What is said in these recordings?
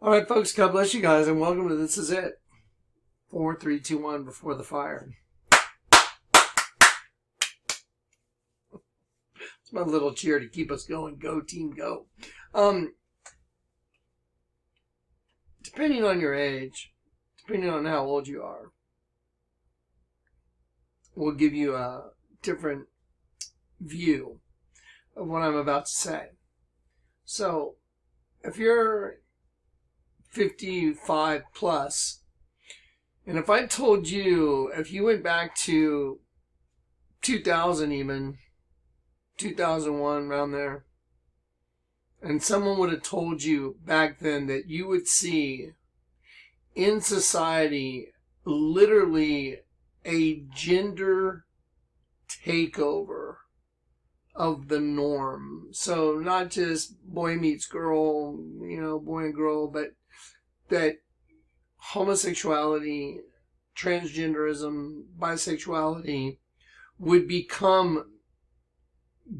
All right, folks, God bless you guys, and welcome to This Is It. 4, 3, 2, 1, before the fire. It's my little cheer to keep us going. Go, team, go. Depending on your age, depending on how old you are, will give you a different view of what I'm about to say. So, if you're 55 plus, and if I told you, if you went back to 2000 even, 2001, around there, and someone would have told you back then that you would see in society literally a gender takeover of the norm. So not just boy meets girl, boy and girl, but that homosexuality, transgenderism, bisexuality would become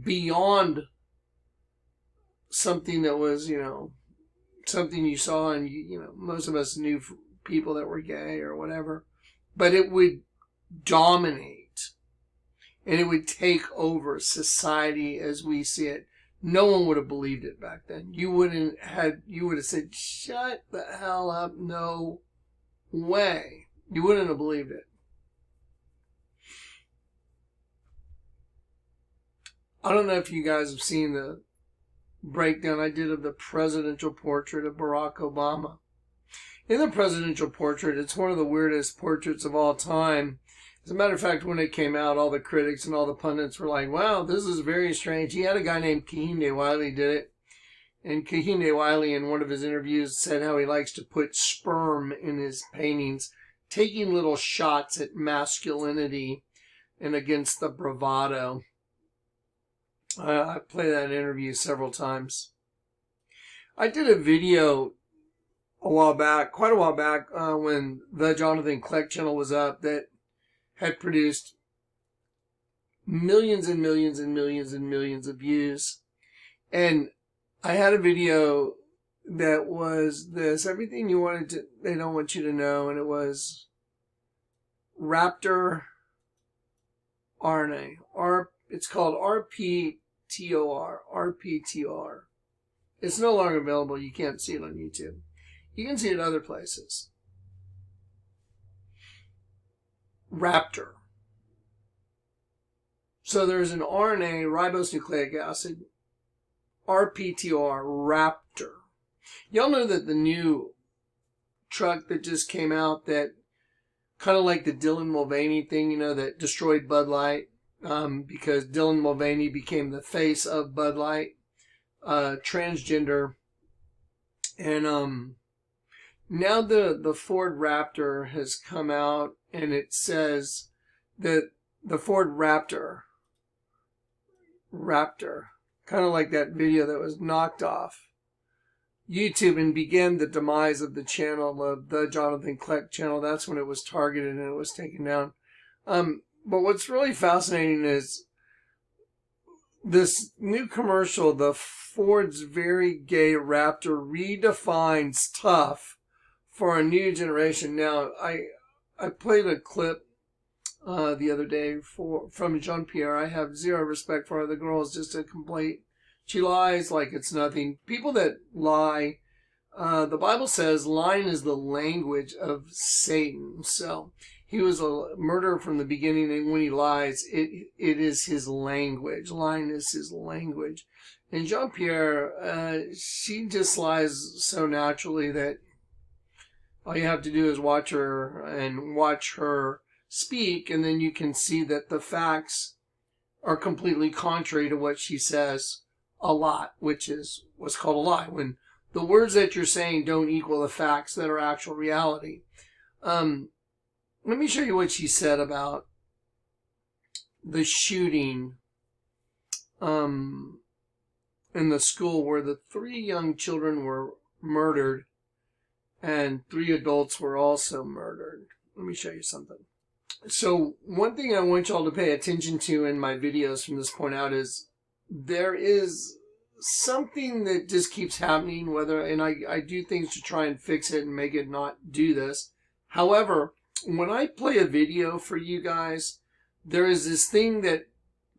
beyond something that was, something you saw, and most of us knew people that were gay or whatever, but it would dominate and it would take over society as we see it. No one would have believed it back then. You would have said, shut the hell up, no way. You wouldn't have believed it. I don't know if you guys have seen the breakdown I did of the presidential portrait of Barack Obama. In the presidential portrait, it's one of the weirdest portraits of all time. As a matter of fact, when it came out, all the critics and all the pundits were like, wow, this is very strange. He had a guy named Kehinde Wiley did it. And Kehinde Wiley, in one of his interviews, said how he likes to put sperm in his paintings, taking little shots at masculinity and against the bravado. I play that interview several times. I did a video quite a while back, when the Jonathan Kleck channel was up, that had produced millions and millions and millions and millions of views. And I had a video that was this, everything you wanted to, they don't want you to know, and it was Raptor RNA. It's called RPTOR. RPTOR. It's no longer available. You can't see it on YouTube. You can see it other places. Raptor. So there's an RNA, ribose nucleic acid, RPTOR, Raptor. Y'all know that the new truck that just came out, that kind of like the Dylan Mulvaney thing, that destroyed Bud Light, because Dylan Mulvaney became the face of Bud Light, transgender, and now the Ford Raptor has come out, and it says that the Ford Raptor, kind of like that video that was knocked off YouTube and began the demise of the channel, of the Jonathan Kleck channel. That's when it was targeted and it was taken down. But what's really fascinating is this new commercial, the Ford's Very Gay Raptor, redefines tough for a new generation. Now, I played a clip the other day from Jean-Pierre. I have zero respect for her. The girl is just a complete, she lies like it's nothing. People that lie, the Bible says lying is the language of Satan. So he was a murderer from the beginning, and when he lies, it is his language. Lying is his language. And Jean-Pierre, she just lies so naturally that all you have to do is watch her and watch her speak, and then you can see that the facts are completely contrary to what she says a lot, which is what's called a lie. When the words that you're saying don't equal the facts that are actual reality. Let me show you what she said about the shooting in the school where the 3 young children were murdered and 3 adults were also murdered. Let me show you something. So one thing I want y'all to pay attention to in my videos from this point out is there is something that just keeps happening, and I do things to try and fix it and make it not do this. However, when I play a video for you guys, there is this thing that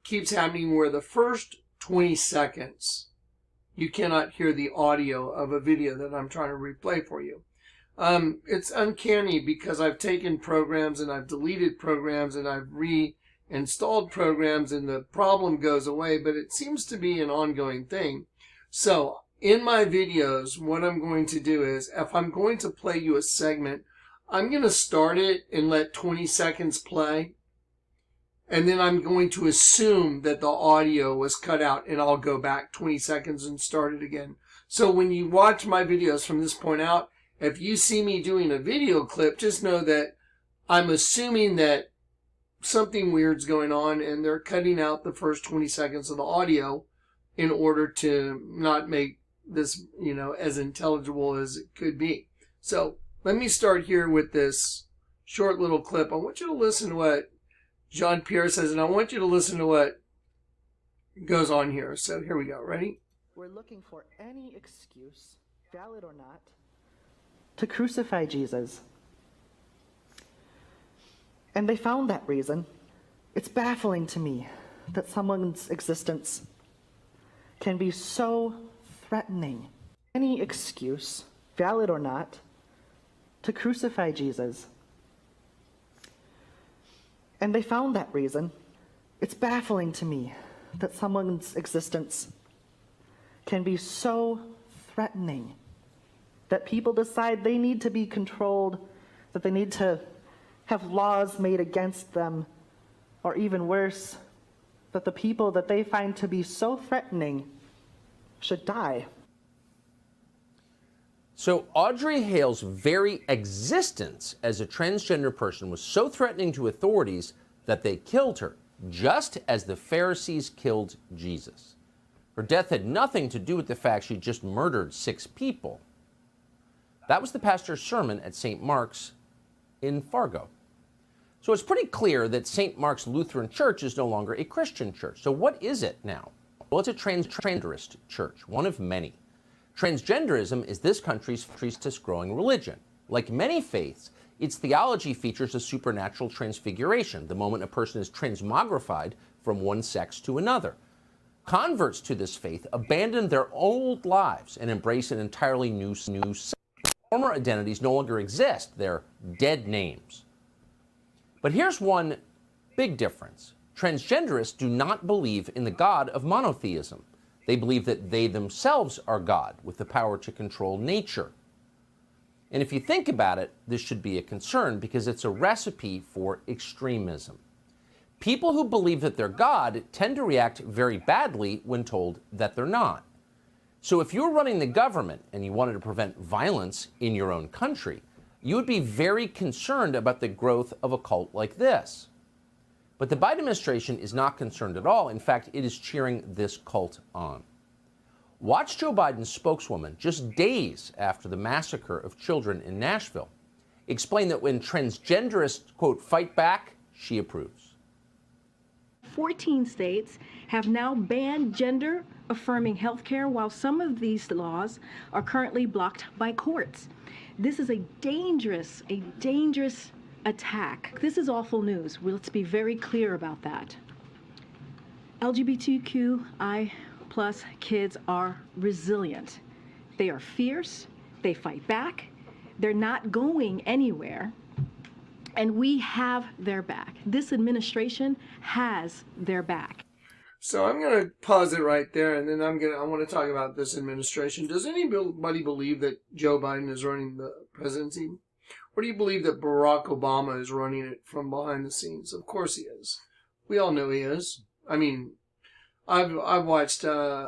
keeps happening where the first 20 seconds, you cannot hear the audio of a video that I'm trying to replay for you. It's uncanny because I've taken programs and I've deleted programs and I've reinstalled programs and the problem goes away, but it seems to be an ongoing thing. So in my videos, what I'm going to do is, if I'm going to play you a segment, I'm going to start it and let 20 seconds play. And then I'm going to assume that the audio was cut out and I'll go back 20 seconds and start it again. So when you watch my videos from this point out, if you see me doing a video clip, just know that I'm assuming that something weird's going on and they're cutting out the first 20 seconds of the audio in order to not make this, as intelligible as it could be. So let me start here with this short little clip. I want you to listen to what Jean-Pierre says, and I want you to listen to what goes on here. So here we go. Ready? We're looking for any excuse, valid or not, to crucify Jesus. And they found that reason. It's baffling to me that someone's existence can be so threatening. Any excuse, valid or not, to crucify Jesus. And they found that reason. It's baffling to me that someone's existence can be so threatening that people decide they need to be controlled, that they need to have laws made against them, or even worse, that the people that they find to be so threatening should die. So Audrey Hale's very existence as a transgender person was so threatening to authorities that they killed her, just as the Pharisees killed Jesus. Her death had nothing to do with the fact she just murdered 6 people. That was the pastor's sermon at St. Mark's in Fargo. So it's pretty clear that St. Mark's Lutheran Church is no longer a Christian church. So what is it now? Well, it's a transgenderist church, one of many. Transgenderism is this country's fastest-growing religion. Like many faiths, its theology features a supernatural transfiguration, the moment a person is transmogrified from one sex to another. Converts to this faith abandon their old lives and embrace an entirely new sex. Former identities no longer exist. They're dead names. But here's one big difference. Transgenderists do not believe in the God of monotheism. They believe that they themselves are God with the power to control nature. And if you think about it, this should be a concern because it's a recipe for extremism. People who believe that they're God tend to react very badly when told that they're not. So if you're running the government and you wanted to prevent violence in your own country, you would be very concerned about the growth of a cult like this. But the Biden administration is not concerned at all. In fact, it is cheering this cult on. Watch Joe Biden's spokeswoman, just days after the massacre of children in Nashville, explain that when transgenderists, quote, fight back, she approves. 14 states have now banned gender-affirming health care, while some of these laws are currently blocked by courts. This is a dangerous attack. This is awful news. Let's be very clear about that. LGBTQI+ kids are resilient. They are fierce. They fight back. They're not going anywhere. And we have their back. This administration has their back. So I'm going to pause it right there, and then I want to talk about this administration. Does anybody believe that Joe Biden is running the presidency? Or do you believe that Barack Obama is running it from behind the scenes? Of course he is. We all know he is. I mean, I've watched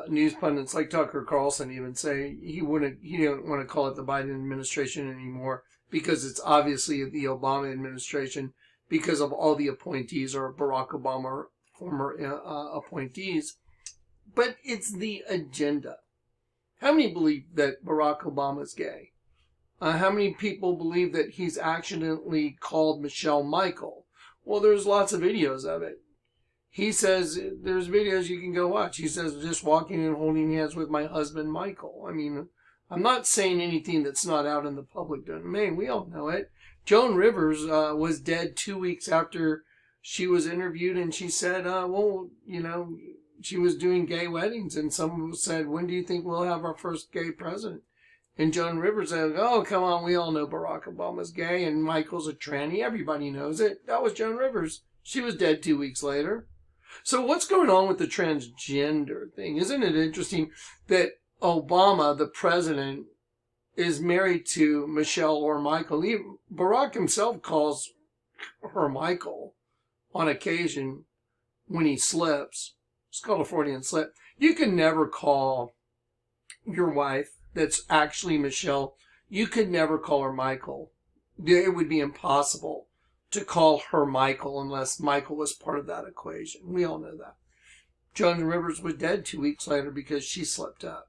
news pundits like Tucker Carlson even say he didn't want to call it the Biden administration anymore because it's obviously the Obama administration because of all the appointees are Barack Obama former appointees. But it's the agenda. How many believe that Barack Obama is gay? How many people believe that he's accidentally called Michelle Michael? Well, there's lots of videos of it. He says, there's videos you can go watch. He says, just walking and holding hands with my husband, Michael. I mean, I'm not saying anything that's not out in the public domain. We all know it. Joan Rivers was dead 2 weeks after she was interviewed, and she said, well, you know, she was doing gay weddings, and someone said, when do you think we'll have our first gay president? And Joan Rivers said, oh, come on, we all know Barack Obama's gay, and Michael's a tranny. Everybody knows it. That was Joan Rivers. She was dead 2 weeks later. So what's going on with the transgender thing? Isn't it interesting that Obama, the president, is married to Michelle or Michael? Barack himself calls her Michael on occasion when he slips. It's called a Freudian slip. You can never call your wife, that's actually Michelle, you could never call her Michael. It would be impossible to call her Michael unless Michael was part of that equation. We all know that. Joan Rivers was dead 2 weeks later because she slipped up.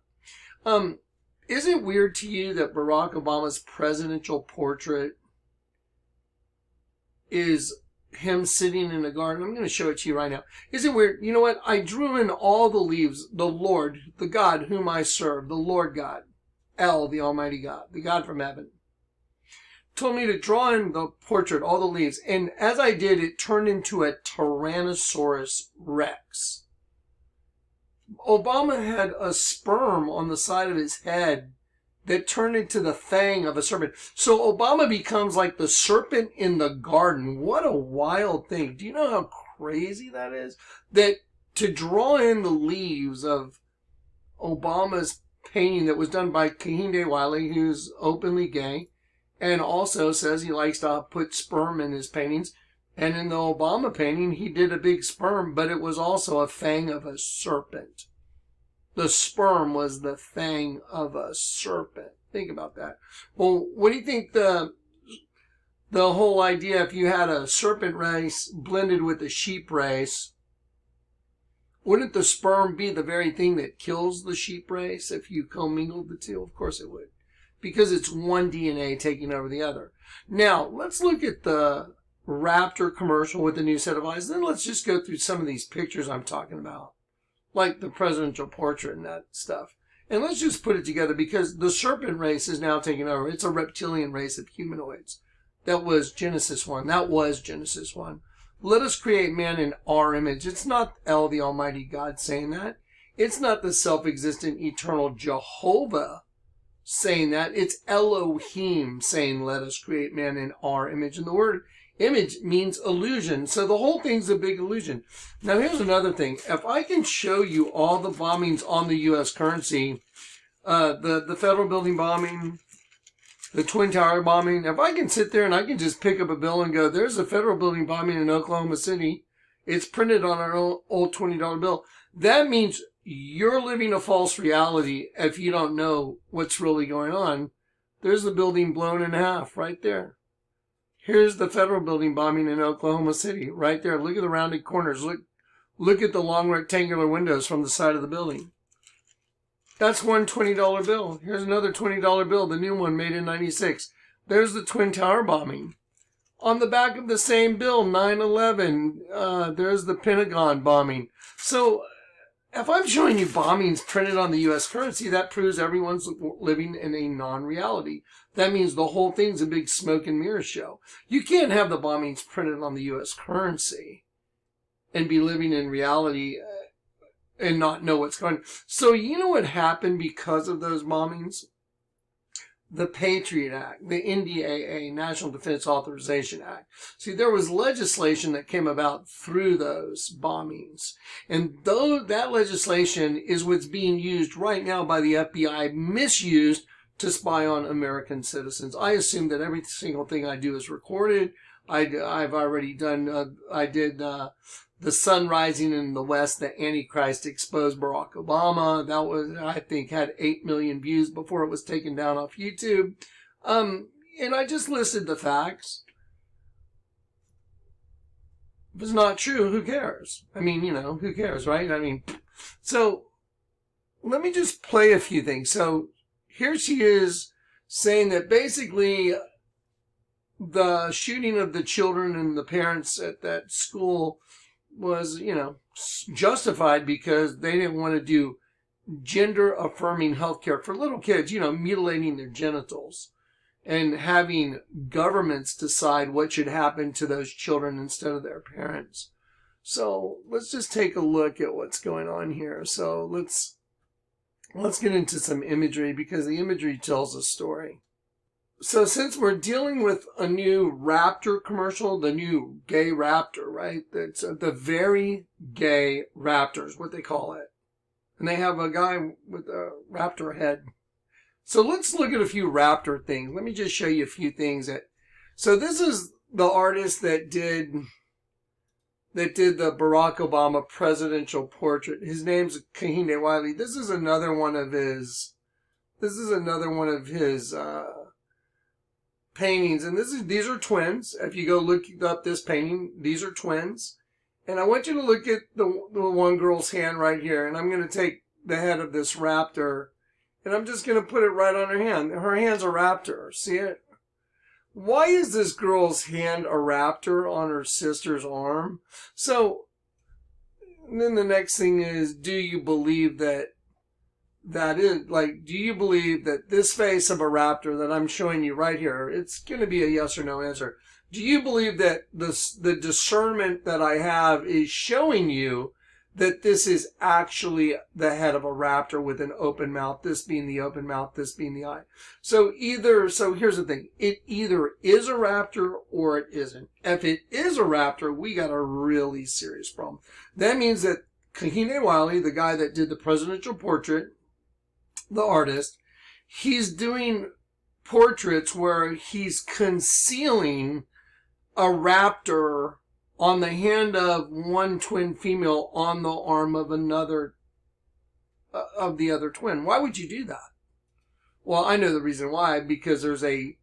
Is it weird to you that Barack Obama's presidential portrait is him sitting in a garden? I'm going to show it to you right now. Is it weird? You know what? I drew in all the leaves, the Lord, the God whom I serve, the Lord God, El, the Almighty God, the God from heaven, told me to draw in the portrait, all the leaves. And as I did, it turned into a Tyrannosaurus Rex. Obama had a sperm on the side of his head that turned into the fang of a serpent. So Obama becomes like the serpent in the garden. What a wild thing. Do you know how crazy that is? That to draw in the leaves of Obama's painting that was done by Kehinde Wiley, who's openly gay, and also says he likes to put sperm in his paintings. And in the Obama painting, he did a big sperm, but it was also a fang of a serpent. The sperm was the fang of a serpent. Think about that. Well, what do you think the whole idea, if you had a serpent race blended with a sheep race, wouldn't the sperm be the very thing that kills the sheep race if you commingled the two? Of course it would. Because it's one DNA taking over the other. Now, let's look at the Raptor commercial with the new set of eyes. Then let's just go through some of these pictures I'm talking about, like the presidential portrait and that stuff. And let's just put it together, because the serpent race is now taking over. It's a reptilian race of humanoids. That was Genesis 1. That was Genesis 1. Let us create man in our image. It's not El, the Almighty God, saying that. It's not the self-existent eternal Jehovah saying that. It's Elohim saying, let us create man in our image. And the word image means illusion. So the whole thing's a big illusion. Now here's another thing. If I can show you all the bombings on the U.S. currency, the federal building bombing, the Twin Tower bombing, if I can sit there and I can just pick up a bill and go, there's a federal building bombing in Oklahoma City. It's printed on our old $20 bill. That means you're living a false reality if you don't know what's really going on. There's the building blown in half right there. Here's the federal building bombing in Oklahoma City right there. Look at the rounded corners. Look at the long rectangular windows from the side of the building. That's one $20 bill. Here's another $20 bill, the new one made in 96. There's the Twin Tower bombing. On the back of the same bill, 9/11, there's the Pentagon bombing. So if I'm showing you bombings printed on the U.S. currency, that proves everyone's living in a non-reality. That means the whole thing's a big smoke and mirror show. You can't have the bombings printed on the U.S. currency and be living in reality and not know what's going on. So you know what happened because of those bombings? The Patriot Act, the NDAA, National Defense Authorization Act. See, there was legislation that came about through those bombings. And though that legislation is what's being used right now by the FBI, misused to spy on American citizens. I assume that every single thing I do is recorded. I've already done, I did the sun rising in the west, the Antichrist exposed Barack Obama. That was, I think, had 8 million views before it was taken down off YouTube. And I just listed the facts. If it's not true, who cares? I mean, you know, who cares, right? I mean, so let me just play a few things. So here she is saying that basically the shooting of the children and the parents at that school, was, justified because they didn't want to do gender-affirming healthcare for little kids, mutilating their genitals and having governments decide what should happen to those children instead of their parents. So let's just take a look at what's going on here. So let's get into some imagery because the imagery tells a story. So since we're dealing with a new Raptor commercial, the new gay Raptor, right? That's the very gay Raptor is what they call it. And they have a guy with a Raptor head. So let's look at a few Raptor things. Let me just show you a few things so this is the artist that did the Barack Obama presidential portrait. His name's Kahinde Wiley. This is another one of his paintings, and these are twins. If you go look up this painting, these are twins. And I want you to look at the one girl's hand right here, and I'm going to take the head of this Raptor, and I'm just going to put it right on her hand. Her hand's a Raptor. See it? Why is this girl's hand a Raptor on her sister's arm? So, then the next thing is, do you believe do you believe that this face of a Raptor that I'm showing you right here, it's going to be a yes or no answer. Do you believe that the discernment that I have is showing you that this is actually the head of a Raptor with an open mouth, this being the open mouth, this being the eye? So here's the thing. It either is a Raptor or it isn't. If it is a Raptor, we got a really serious problem. That means that Kahinde Wiley, the guy that did the presidential portrait, the artist, he's doing portraits where he's concealing a Raptor on the hand of one twin female on the arm of another, of the other twin. Why would you do that? Well, I know the reason why, because there's a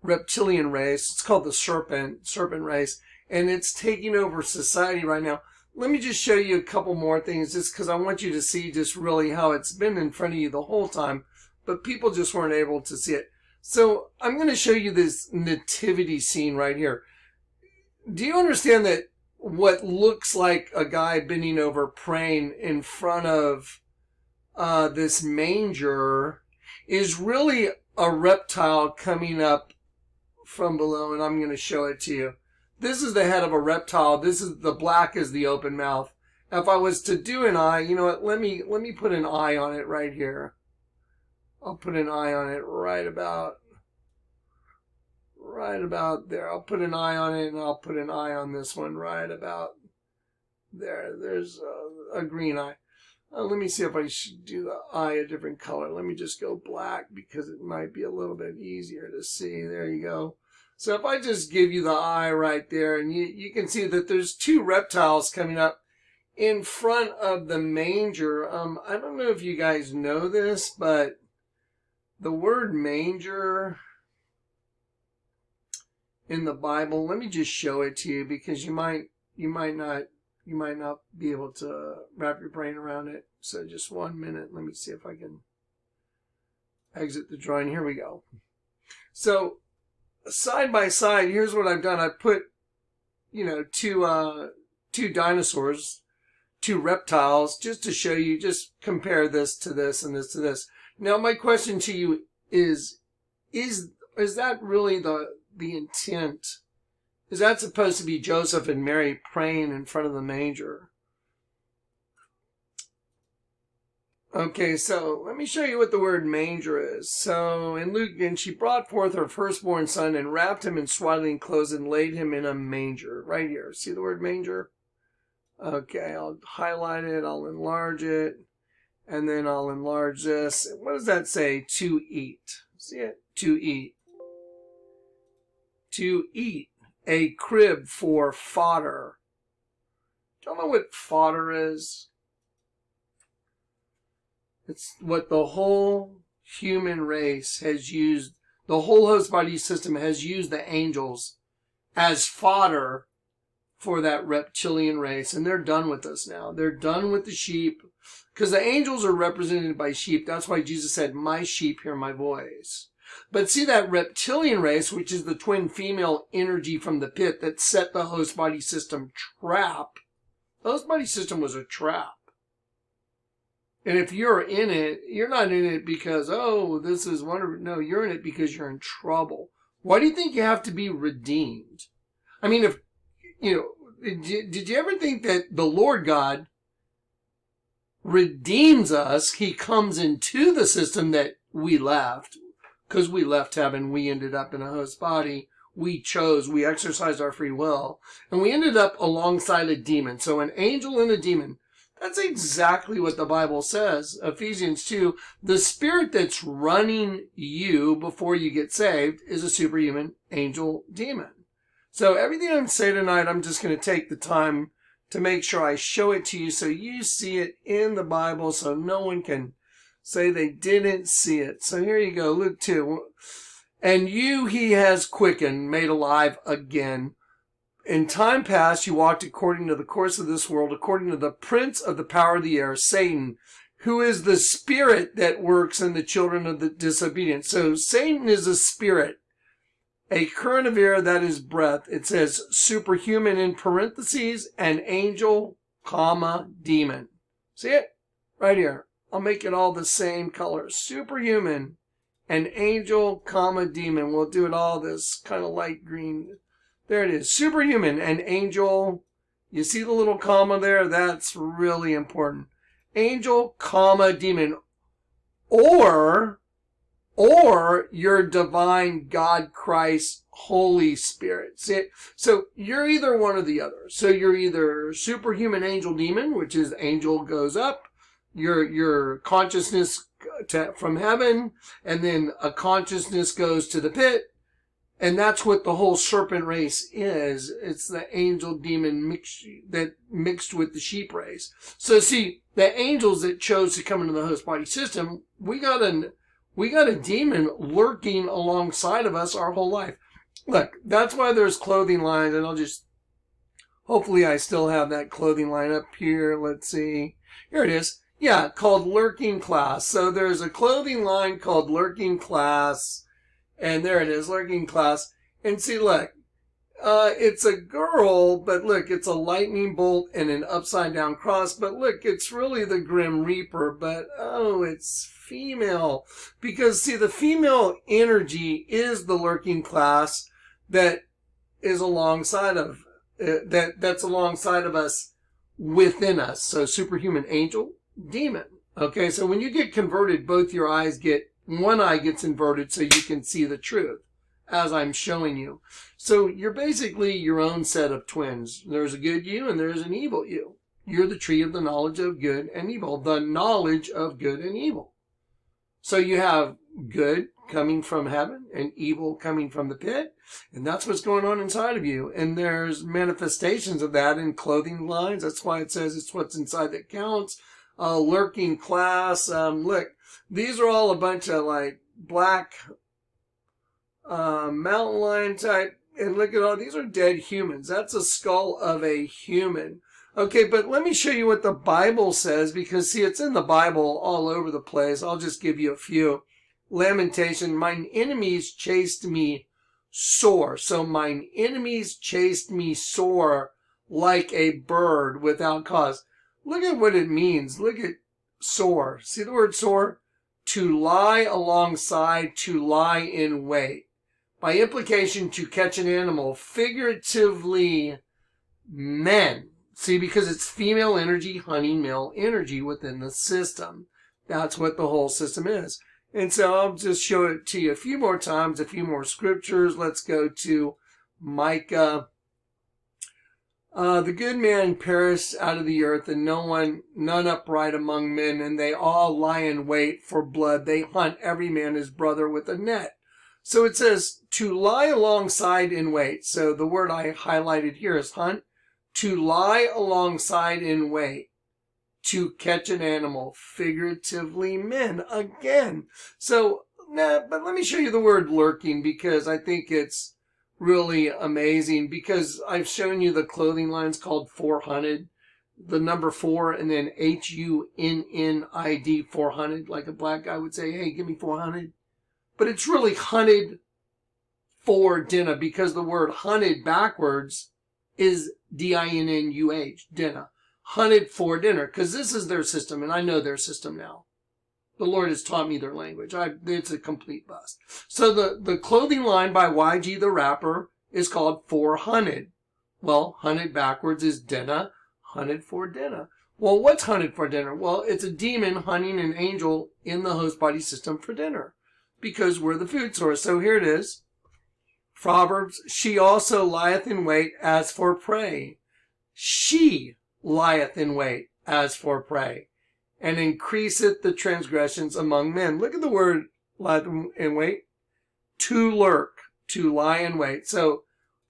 reptilian race. It's called the Serpent race, and it's taking over society right now. Let me just show you a couple more things just because I want you to see just really how it's been in front of you the whole time, but people just weren't able to see it. So I'm going to show you this nativity scene right here. Do you understand that what looks like a guy bending over praying in front of this manger is really a reptile coming up from below, and I'm going to show it to you. This is the head of a reptile. This is the black is the open mouth. If I was to do an eye, you know what? Let me put an eye on it right here. I'll put an eye on it right about there. I'll put an eye on it, and I'll put an eye on this one right about there. There's a green eye. Let me see if I should do the eye a different color. Let me just go black because it might be a little bit easier to see. There you go. So if I just give you the eye right there, and you can see that there's two reptiles coming up in front of the manger. I don't know if you guys know this, but the word manger in the Bible, let me just show it to you because you might not be able to wrap your brain around it. So just 1 minute. Let me see if I can exit the drawing. Here we go. So side by side, here's what I've done. I put, two dinosaurs, two reptiles, just to show you, just compare this to this and this to this. Now, my question to you is that really the intent? Is that supposed to be Joseph and Mary praying in front of the manger? Okay, so let me show you what the word manger is. So in Luke, and she brought forth her firstborn son and wrapped him in swaddling clothes and laid him in a manger. Right here. See the word manger? Okay, I'll highlight it. I'll enlarge it. And then I'll enlarge this. What does that say? To eat. See it? To eat. To eat. A crib for fodder. Do you know what fodder is? It's what the whole human race has used, the whole host body system has used the angels as fodder for that reptilian race. And they're done with us now. They're done with the sheep. Because the angels are represented by sheep. That's why Jesus said, my sheep hear my voice. But see that reptilian race, which is the twin female energy from the pit that set the host body system trap, The host body system was a trap. And if you're in it, you're not in it because, oh, this is wonderful. No, you're in it because you're in trouble. Why do you think you have to be redeemed? I mean, if, you know, did you ever think that the Lord God redeems us? He comes into the system that we left. Because we left heaven, we ended up in a host body. We chose, we exercised our free will. And we ended up alongside a demon. So an angel and a demon. That's exactly what the Bible says. Ephesians 2, the spirit that's running you before you get saved is a superhuman angel demon. So everything I'm saying tonight, I'm just going to take the time to make sure I show it to you so you see it in the Bible so no one can say they didn't see it. So here you go, Luke 2. And you he has quickened, made alive again. In time past, you walked according to the course of this world, according to the prince of the power of the air, Satan, who is the spirit that works in the children of the disobedient. So Satan is a spirit, a current of air that is breath. It says superhuman in parentheses, an angel, comma, demon. See it? Right here. I'll make it all the same color. Superhuman, an angel, comma, demon. We'll do it all this kind of light green. There it is. Superhuman, an angel. You see the little comma there? That's really important. Angel, comma, demon. Or your divine God, Christ, Holy Spirit. See it? So you're either one or the other. So you're either superhuman angel demon, which is angel goes up, your consciousness from heaven, and then a consciousness goes to the pit. And that's what the whole serpent race is. It's the angel demon mixed with the sheep race. So see, the angels that chose to come into the host body system, we got a demon lurking alongside of us our whole life. Look, that's why there's clothing lines, and hopefully I still have that clothing line up here. Let's see. Here it is. Yeah, called Lurking Class. So there's a clothing line called Lurking Class. And there it is, Lurking Class. And see, look, it's a girl, but look, it's a lightning bolt and an upside down cross. But look, it's really the Grim Reaper, but oh, it's female. Because see, the female energy is the Lurking Class that is alongside of, that's alongside of us, within us. So superhuman angel, demon. Okay, so when you get converted, both your eyes one eye gets inverted so you can see the truth, as I'm showing you. So you're basically your own set of twins. There's a good you and there's an evil you. You're the tree of the knowledge of good and evil. The knowledge of good and evil. So you have good coming from heaven and evil coming from the pit. And that's what's going on inside of you. And there's manifestations of that in clothing lines. That's why it says it's what's inside that counts. Lurking Class. Look. These are all a bunch of like black mountain lion type. And look at all, these are dead humans. That's a skull of a human. Okay, but let me show you what the Bible says, because see, it's in the Bible all over the place. I'll just give you a few. Lamentation, mine enemies chased me sore. So mine enemies chased me sore like a bird without cause. Look at what it means. Look at sore. See the word sore? To lie alongside, to lie in wait. By implication, to catch an animal. Figuratively, men. See, because it's female energy hunting male energy within the system. That's what the whole system is. And so I'll just show it to you a few more times, a few more scriptures. Let's go to Micah. The good man perished out of the earth, and none upright among men, and they all lie in wait for blood. They hunt every man his brother with a net. So it says to lie alongside in wait. So the word I highlighted here is hunt. To lie alongside in wait. To catch an animal. Figuratively men. Again. So, but let me show you the word lurking, because I think it's really amazing, because I've shown you the clothing lines called 400, the number 4, and then HUNNID 400, like a black guy would say, hey, give me 400. But it's really hunted for dinner, because the word hunted backwards is DINNUH, dinner. hunted for dinner, because this is their system, and I know their system now. The Lord has taught me their language. It's a complete bust. So the clothing line by YG the Rapper is called For Hunted. Well, hunted backwards is dinner, hunted for dinner. Well, what's hunted for dinner? Well, it's a demon hunting an angel in the host body system for dinner, because we're the food source. So here it is. Proverbs, she also lieth in wait as for prey. She lieth in wait as for prey, and increaseth the transgressions among men. Look at the word lieth in wait. To lurk, to lie in wait. So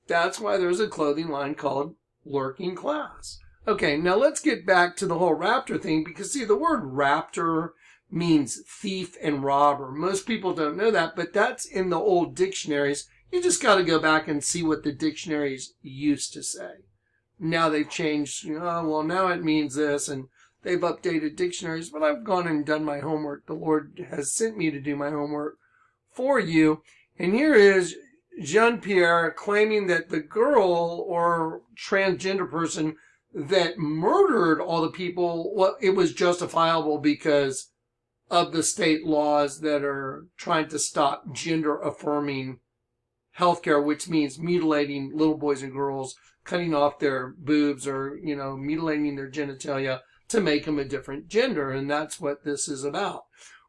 that's why there's a clothing line called Lurking Class. Okay, now let's get back to the whole Raptor thing, because see, the word Raptor means thief and robber. Most people don't know that, but that's in the old dictionaries. You just got to go back and see what the dictionaries used to say. Now they've changed, well, now it means this, and they've updated dictionaries, but I've gone and done my homework. The Lord has sent me to do my homework for you. And here is Jean-Pierre claiming that the girl or transgender person that murdered all the people, well, it was justifiable because of the state laws that are trying to stop gender-affirming healthcare, which means mutilating little boys and girls, cutting off their boobs or, mutilating their genitalia to make them a different gender. And that's what this is about.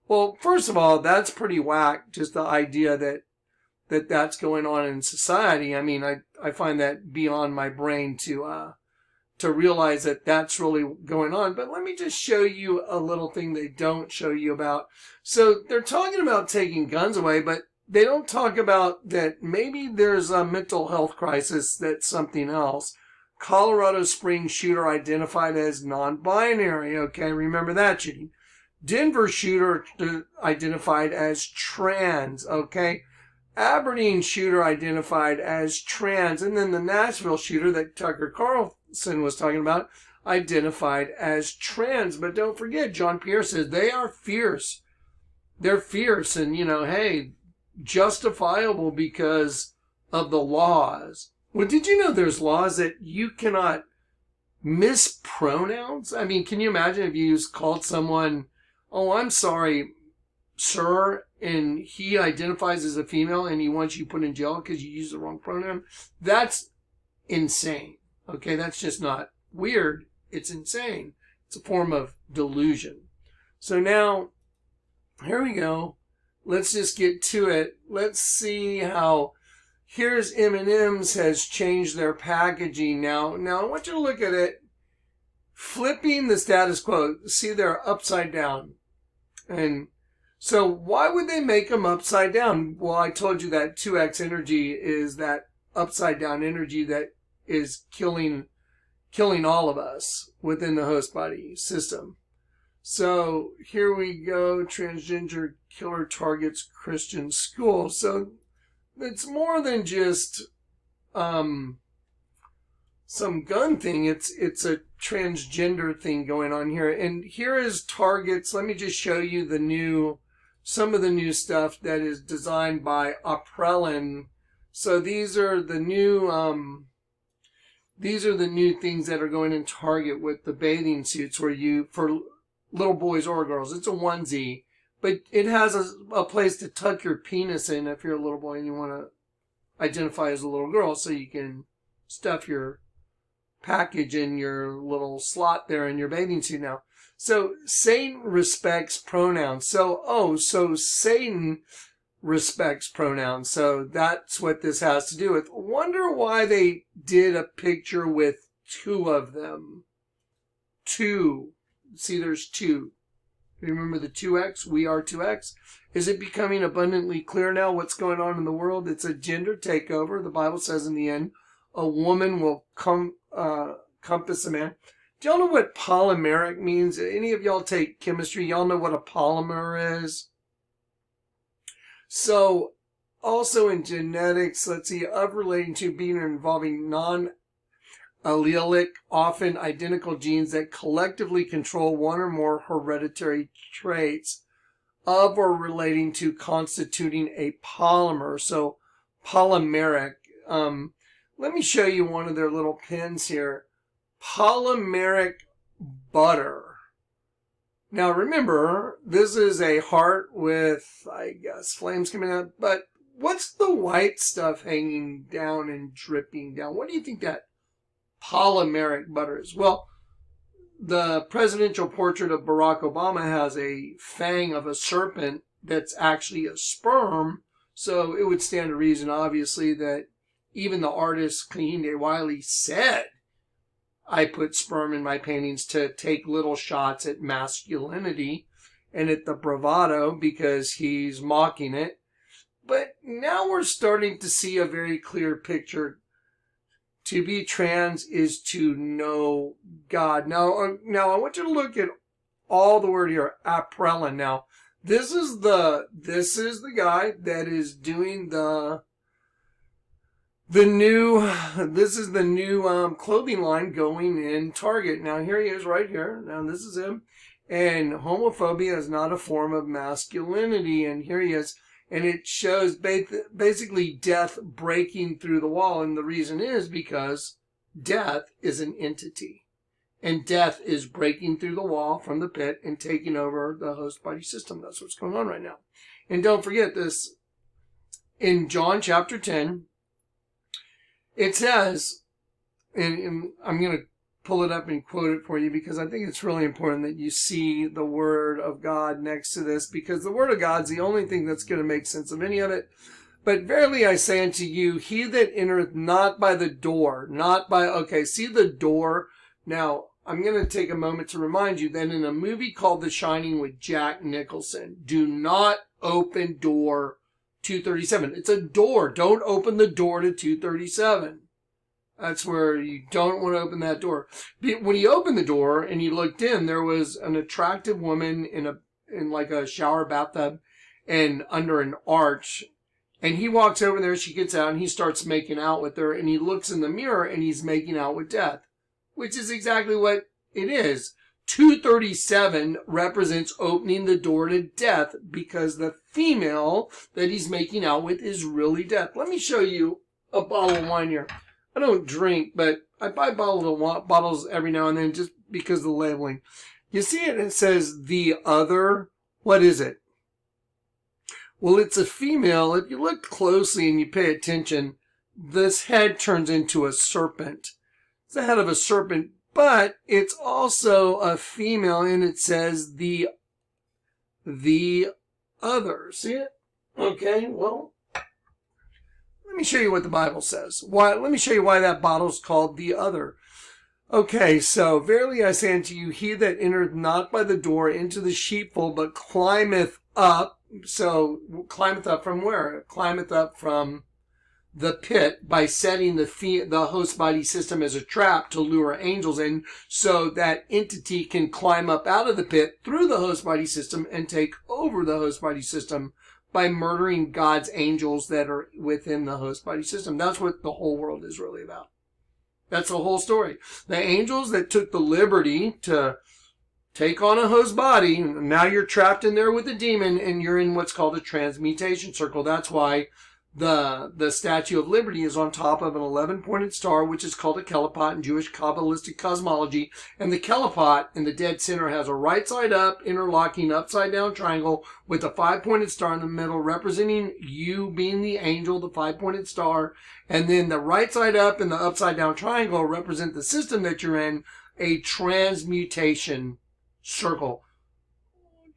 Well, first of all, that's pretty whack, just the idea that's going on in society. I mean, I find that beyond my brain to realize that that's really going on. But let me just show you a little thing they don't show you about. So they're talking about taking guns away, but they don't talk about that maybe there's a mental health crisis that's something else. Colorado Springs shooter identified as non-binary. Okay, remember that, Judy. Denver shooter identified as trans. Okay. Aberdeen shooter identified as trans. And then the Nashville shooter that Tucker Carlson was talking about identified as trans. But don't forget, John Pierre says they are fierce. They're fierce and, hey, justifiable because of the laws. Well, did you know there's laws that you cannot mispronouns? I mean, can you imagine if you called someone, oh, I'm sorry, sir, and he identifies as a female and he wants you put in jail because you use the wrong pronoun? That's insane. Okay, that's just not weird. It's insane. It's a form of delusion. So now, here we go. Let's just get to it. Let's see how, here's M&M's has changed their packaging now. Now, I want you to look at it. Flipping the status quo. See, they're upside down. And so why would they make them upside down? Well, I told you that 2X energy is that upside down energy that is killing all of us within the host body system. So here we go. Transgender killer targets Christian school. So it's more than just some gun thing. It's a transgender thing going on here. And here is targets. Let me just show you some of the new stuff that is designed by Abprallen. So these are the new things that are going in Target with the bathing suits for little boys or girls. It's a onesie, but it has a place to tuck your penis in if you're a little boy and you want to identify as a little girl, so you can stuff your package in your little slot there in your bathing suit now. So Satan respects pronouns. So Satan respects pronouns. So that's what this has to do with. Wonder why they did a picture with two of them. Two. See, there's two. Remember the 2X? We are 2X. Is it becoming abundantly clear now what's going on in the world? It's a gender takeover. The Bible says in the end, a woman will compass a man. Do y'all know what polymeric means? Any of y'all take chemistry? Y'all know what a polymer is? So, also in genetics, let's see, of relating to being involving non-allelic, often identical genes that collectively control one or more hereditary traits of or relating to constituting a polymer. So, polymeric. Let me show you one of their little pins here. Polymeric butter. Now remember, this is a heart with, I guess, flames coming out, but what's the white stuff hanging down and dripping down? What do you think that polymeric butter is? Well, the presidential portrait of Barack Obama has a fang of a serpent that's actually a sperm, so it would stand to reason, obviously, that even the artist Kehinde Wiley said, I put sperm in my paintings to take little shots at masculinity and at the bravado because he's mocking it. But now we're starting to see a very clear picture. To be trans is to know God. Now I want you to look at all the word here, Abprallen. Now, this is the guy that is doing the new clothing line going in Target. Now here he is right here. Now this is him. And homophobia is not a form of masculinity. And here he is. And it shows basically death breaking through the wall. And the reason is because death is an entity. And death is breaking through the wall from the pit and taking over the host body system. That's what's going on right now. And don't forget this. In John chapter 10, it says, and I'm going to pull it up and quote it for you because I think it's really important that you see the Word of God next to this, because the Word of God's the only thing that's going to make sense of any of it. But verily I say unto you, he that entereth not by the door, see the door. Now, I'm going to take a moment to remind you that in a movie called The Shining with Jack Nicholson, do not open door 237. It's a door. Don't open the door to 237. That's where you don't want to open that door. When he opened the door and he looked in, there was an attractive woman in like a shower bathtub and under an arch. And he walks over there, she gets out, and he starts making out with her. And he looks in the mirror and he's making out with death, which is exactly what it is. 237 represents opening the door to death because the female that he's making out with is really death. Let me show you a bottle of wine here. I don't drink, but I buy bottles every now and then just because of the labeling. You see it? It says the other. What is it? Well, it's a female. If you look closely and you pay attention, this head turns into a serpent. It's the head of a serpent, but it's also a female, and it says the other. See it? Okay, well, let me show you what the Bible says. Let me show you why that bottle's called the other. Okay, so verily I say unto you, he that entereth not by the door into the sheepfold, but climbeth up. So climbeth up from where? Climbeth up from the pit by setting the host body system as a trap to lure angels in, so that entity can climb up out of the pit through the host body system and take over the host body system by murdering God's angels that are within the host body system. That's what the whole world is really about. That's the whole story. The angels that took the liberty to take on a host body, now you're trapped in there with a demon, and you're in what's called a transmutation circle. That's why the Statue of Liberty is on top of an 11-pointed star, which is called a kelipot in Jewish Kabbalistic cosmology. And the kelipot in the dead center has a right side up, interlocking upside down triangle with a 5-pointed star in the middle, representing you being the angel, the 5-pointed star. And then the right side up and the upside down triangle represent the system that you're in, a transmutation circle.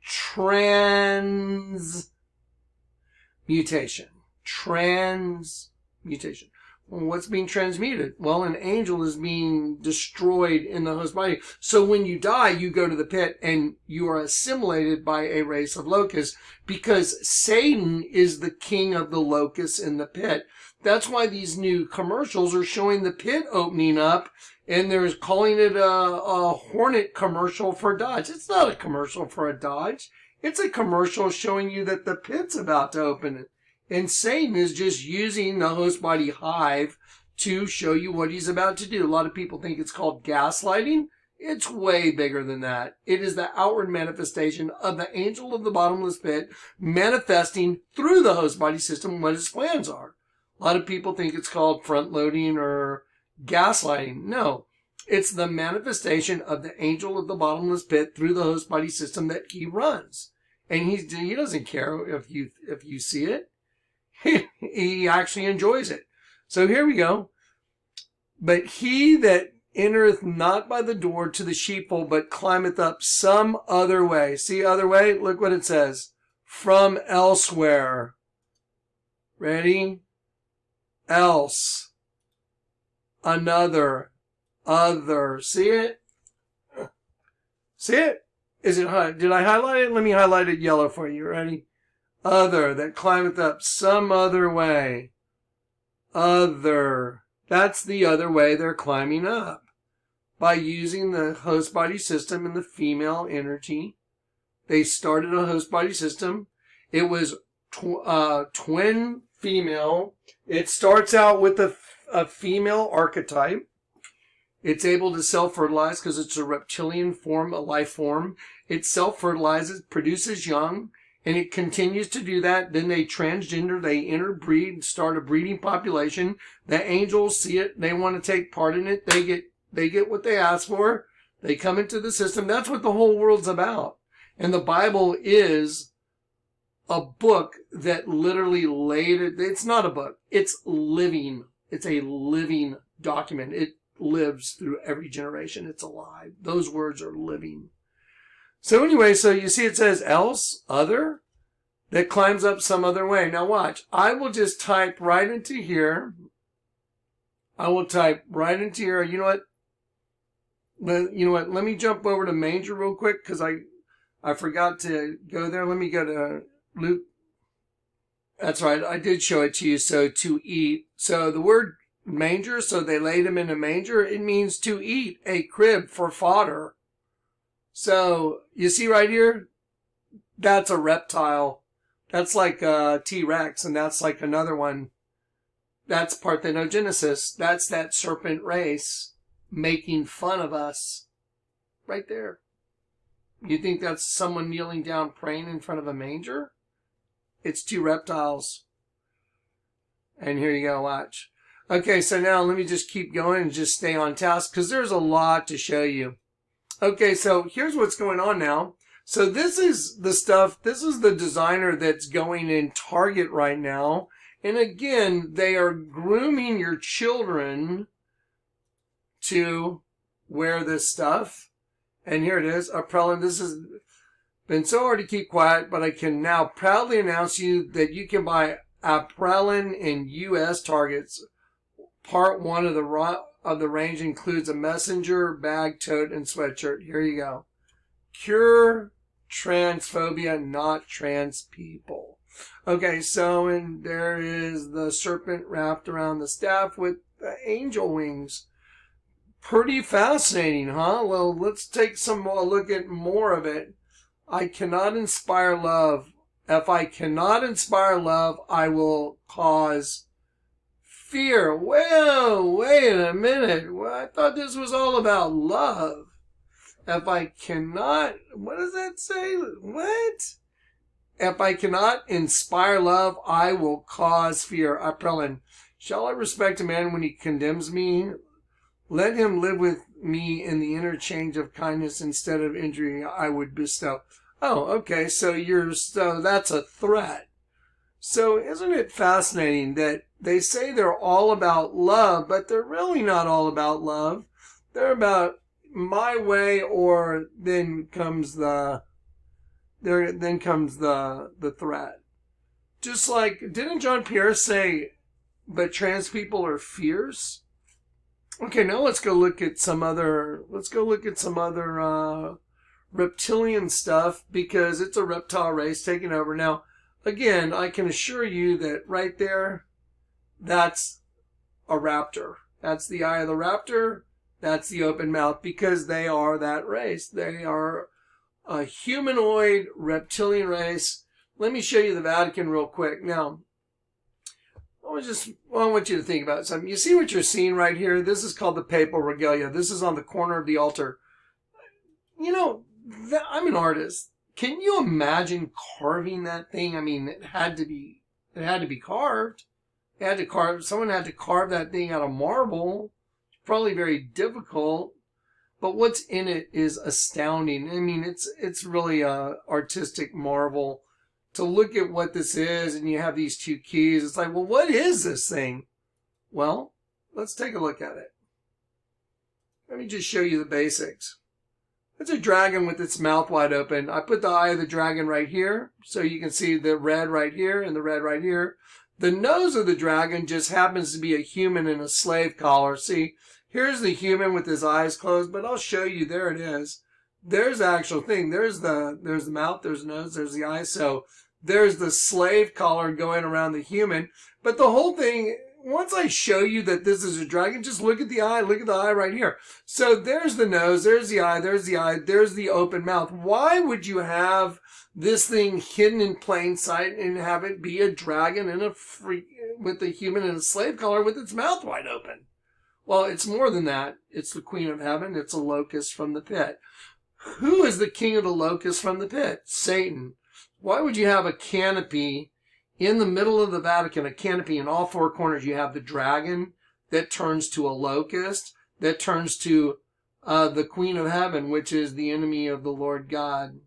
Transmutation. Transmutation. Well, what's being transmuted? Well, an angel is being destroyed in the host body. So when you die, you go to the pit and you are assimilated by a race of locusts, because Satan is the king of the locusts in the pit. That's why these new commercials are showing the pit opening up, and they're calling it a Hornet commercial for Dodge. It's not a commercial for a Dodge. It's a commercial showing you that the pit's about to open. And Satan is just using the host body hive to show you what he's about to do. A lot of people think it's called gaslighting. It's way bigger than that. It is the outward manifestation of the angel of the bottomless pit manifesting through the host body system what his plans are. A lot of people think it's called front loading or gaslighting. No, It's the manifestation of the angel of the bottomless pit through the host body system that he runs. And he doesn't care if you see it. He actually enjoys it. So here we go. But he that entereth not by the door to the sheepfold, but climbeth up some other way. See, other way? Look what it says. From elsewhere. Ready? Else. Another. Other. See it? See it? Is it? Did I highlight it? Let me highlight it yellow for you. Ready? Other. That climbeth up some other way. Other. That's the other way they're climbing up. By using the host body system and the female energy. They started a host body system. It was twin female. It starts out with a female archetype. It's able to self-fertilize because it's a reptilian form, a life form. It self-fertilizes, produces young, and it continues to do that. Then they transgender, they interbreed, start a breeding population. The angels see it. They want to take part in it. They get what they ask for. They come into the system. That's what the whole world's about. And the Bible is a book that literally laid it. It's not a book. It's living. It's a living document. It lives through every generation. It's alive. Those words are living. So anyway, so you see it says else, other, that climbs up some other way. Now watch. I will just type right into here. I will type right into here. You know what? Let me jump over to manger real quick because I forgot to go there. Let me go to Luke. That's right. I did show it to you. So to eat. So the word manger, so they laid him in a manger. It means to eat, a crib for fodder. So you see right here, that's a reptile. That's like a T-Rex, and that's like another one. That's parthenogenesis. That's that serpent race making fun of us. Right there. You think that's someone kneeling down praying in front of a manger? It's two reptiles. And here you go, watch. Okay, so now let me just keep going and just stay on task because there's a lot to show you. Okay, so here's what's going on now. So this is the stuff, this is the designer that's going in Target right now. And again, they are grooming your children to wear this stuff. And here it is, Abprallen. This has been so hard to keep quiet, but I can now proudly announce you that you can buy Abprallen in U.S. Targets. Part 1 of the range includes a messenger, bag, tote, and sweatshirt. Here you go. Cure transphobia, not trans people. Okay, so and there is the serpent wrapped around the staff with the angel wings. Pretty fascinating, huh? Well, let's take some more look at more of it. I cannot inspire love. If I cannot inspire love, I will cause fear. Well, wait a minute. Well, I thought this was all about love. If I cannot, what does that say? What? If I cannot inspire love, I will cause fear. Abprallen, shall I respect a man when he condemns me? Let him live with me in the interchange of kindness instead of injury I would bestow. Oh, okay, so that's a threat. So isn't it fascinating that they say they're all about love, but they're really not all about love. They're about my way, or then comes the threat. Just like, didn't John Pierre say, but trans people are fierce? Okay, now let's go look at some other reptilian stuff, because it's a reptile race taking over. Now, again, I can assure you that right there, that's a raptor. That's the eye of the raptor. That's the open mouth, because they are that race. They are a humanoid reptilian race. Let me show you the Vatican real quick. Now, I want you to think about something. You see what you're seeing right here? This is called the papal regalia. This is on the corner of the altar. You know, I'm an artist. Can you imagine carving that thing? I mean, it had to be carved. Someone had to carve that thing out of marble. probably very difficult, but what's in it is astounding. I mean, it's really a artistic marvel to look at what this is, and you have these two keys. It's like, well, what is this thing? Well, let's take a look at it. Let me just show you the basics. It's a dragon with its mouth wide open. I put the eye of the dragon right here, so you can see the red right here and the red right here. The nose of the dragon just happens to be a human in a slave collar. See, here's the human with his eyes closed, but I'll show you. There it is. There's the actual thing. There's the mouth, there's the nose, there's the eyes. So there's the slave collar going around the human. But the whole thing, once I show you that this is a dragon, just look at the eye. Look at the eye right here. So there's the nose, there's the eye, there's the eye, there's the open mouth. Why would you have this thing hidden in plain sight and have it be a dragon and with a human in a slave collar with its mouth wide open? Well, it's more than that. It's the Queen of Heaven. It's a locust from the pit. Who is the king of the locusts from the pit? Satan. Why would you have a canopy in the middle of the Vatican, a canopy in all four corners? You have the dragon that turns to a locust, that turns to the Queen of Heaven, which is the enemy of the Lord God.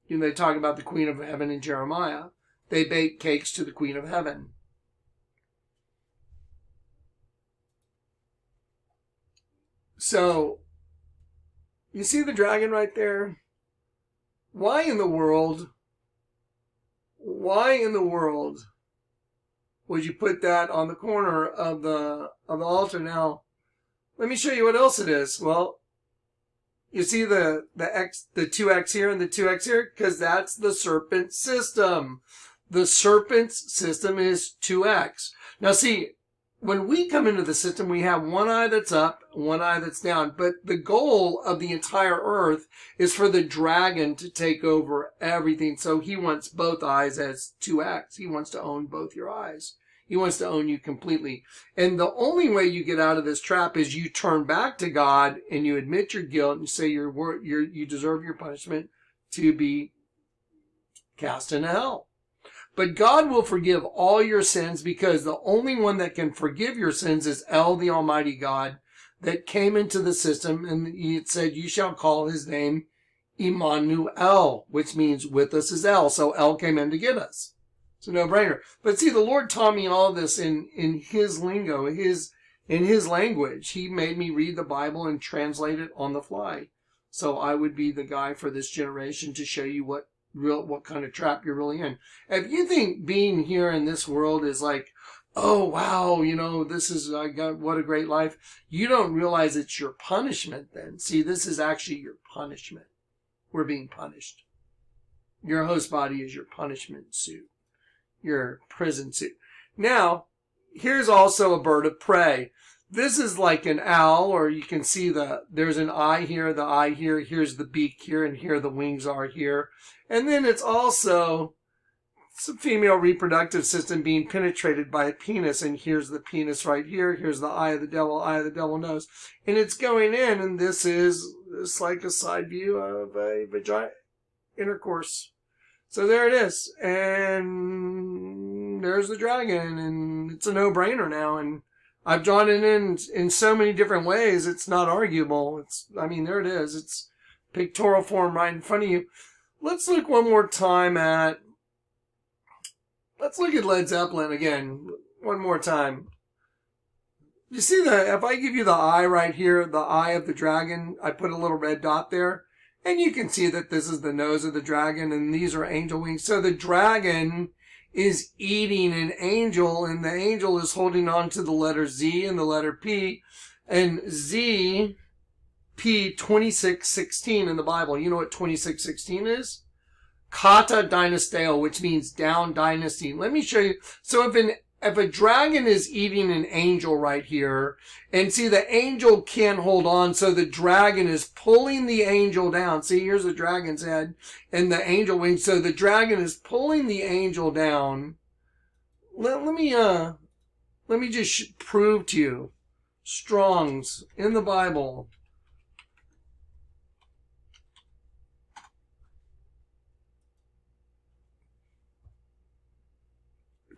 You know, they talk about the Queen of Heaven in Jeremiah. They bake cakes to the Queen of Heaven. So, you see the dragon right there? Why in the world would you put that on the corner of the altar? Now, let me show you what else it is. Well, you see the 2x here and the 2x here? Because that's the Serpent system. The Serpent's system is 2x. Now see, when we come into the system, we have one eye that's up, one eye that's down. But the goal of the entire earth is for the dragon to take over everything. So he wants both eyes as 2x. He wants to own both your eyes. He wants to own you completely. And the only way you get out of this trap is you turn back to God and you admit your guilt and say you deserve your punishment to be cast into hell. But God will forgive all your sins, because the only one that can forgive your sins is El, the Almighty God, that came into the system, and it said, you shall call his name Emmanuel, which means with us is El. So El came in to get us. It's a no-brainer. But see, the Lord taught me all this in his lingo, in his language. He made me read the Bible and translate it on the fly. So I would be the guy for this generation to show you what kind of trap you're really in. If you think being here in this world is like, oh wow, you know, what a great life, you don't realize it's your punishment then. See, this is actually your punishment. We're being punished. Your host body is your punishment suit, your prison suit. Now, here's also a bird of prey. This is like an owl, or you can see there's an eye here, the eye here, here's the beak here, and here the wings are here. And then it's also some female reproductive system being penetrated by a penis, and here's the penis right here, here's the eye of the devil nose. And it's going in, and this is like a side view of a vagina intercourse. So there it is. And there's the dragon, and it's a no-brainer now, and I've drawn it in so many different ways, it's not arguable. There it is. It's pictorial form right in front of you. Let's look one more time let's look at Led Zeppelin again, one more time. You see if I give you the eye right here, the eye of the dragon, I put a little red dot there, and you can see that this is the nose of the dragon, and these are angel wings. So the dragon is eating an angel, and the angel is holding on to the letter Z and the letter P, and Z, P 26:16 in the Bible. You know what 26:16 is? Kata dynasteo, which means down dynasty. Let me show you. So if a dragon is eating an angel right here, and see, the angel can't hold on, so the dragon is pulling the angel down. See, here's the dragon's head and the angel wings. So the dragon is pulling the angel down. Let me just prove to you. Strong's in the Bible.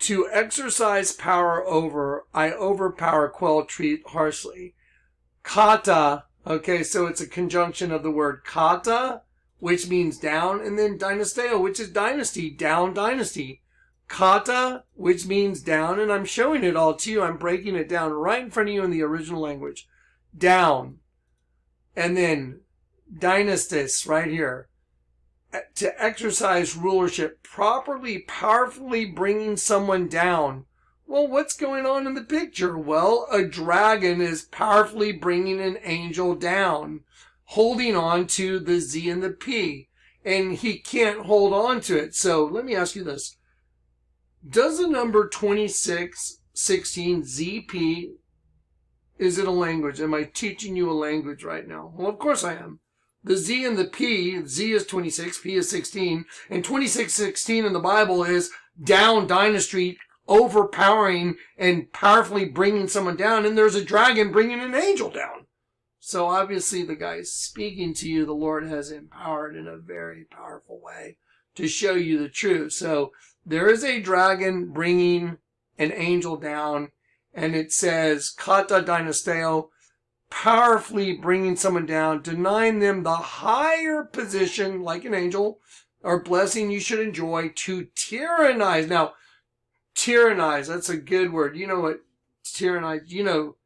To exercise power over, I overpower, quell, treat harshly. Kata, okay, so it's a conjunction of the word kata, which means down, and then dynasteo, which is dynasty, down dynasty. Kata, which means down, and I'm showing it all to you. I'm breaking it down right in front of you in the original language. Down. And then dynastis, right here. To exercise rulership, properly, powerfully bringing someone down. Well, what's going on in the picture? Well, a dragon is powerfully bringing an angel down, holding on to the Z and the P, and he can't hold on to it. So let me ask you this. Does the number 2616 ZP, is it a language? Am I teaching you a language right now? Well, of course I am. The Z and the P, Z is 26, P is 16, and 2616 in the Bible is down dynasty, overpowering and powerfully bringing someone down, and there's a dragon bringing an angel down. So obviously the guy speaking to you, the Lord has empowered in a very powerful way to show you the truth. So there is a dragon bringing an angel down, and it says, kata dynasteo, powerfully bringing someone down, denying them the higher position, like an angel, or blessing you should enjoy, to tyrannize. Now, tyrannize, that's a good word. You know what tyrannize, you know,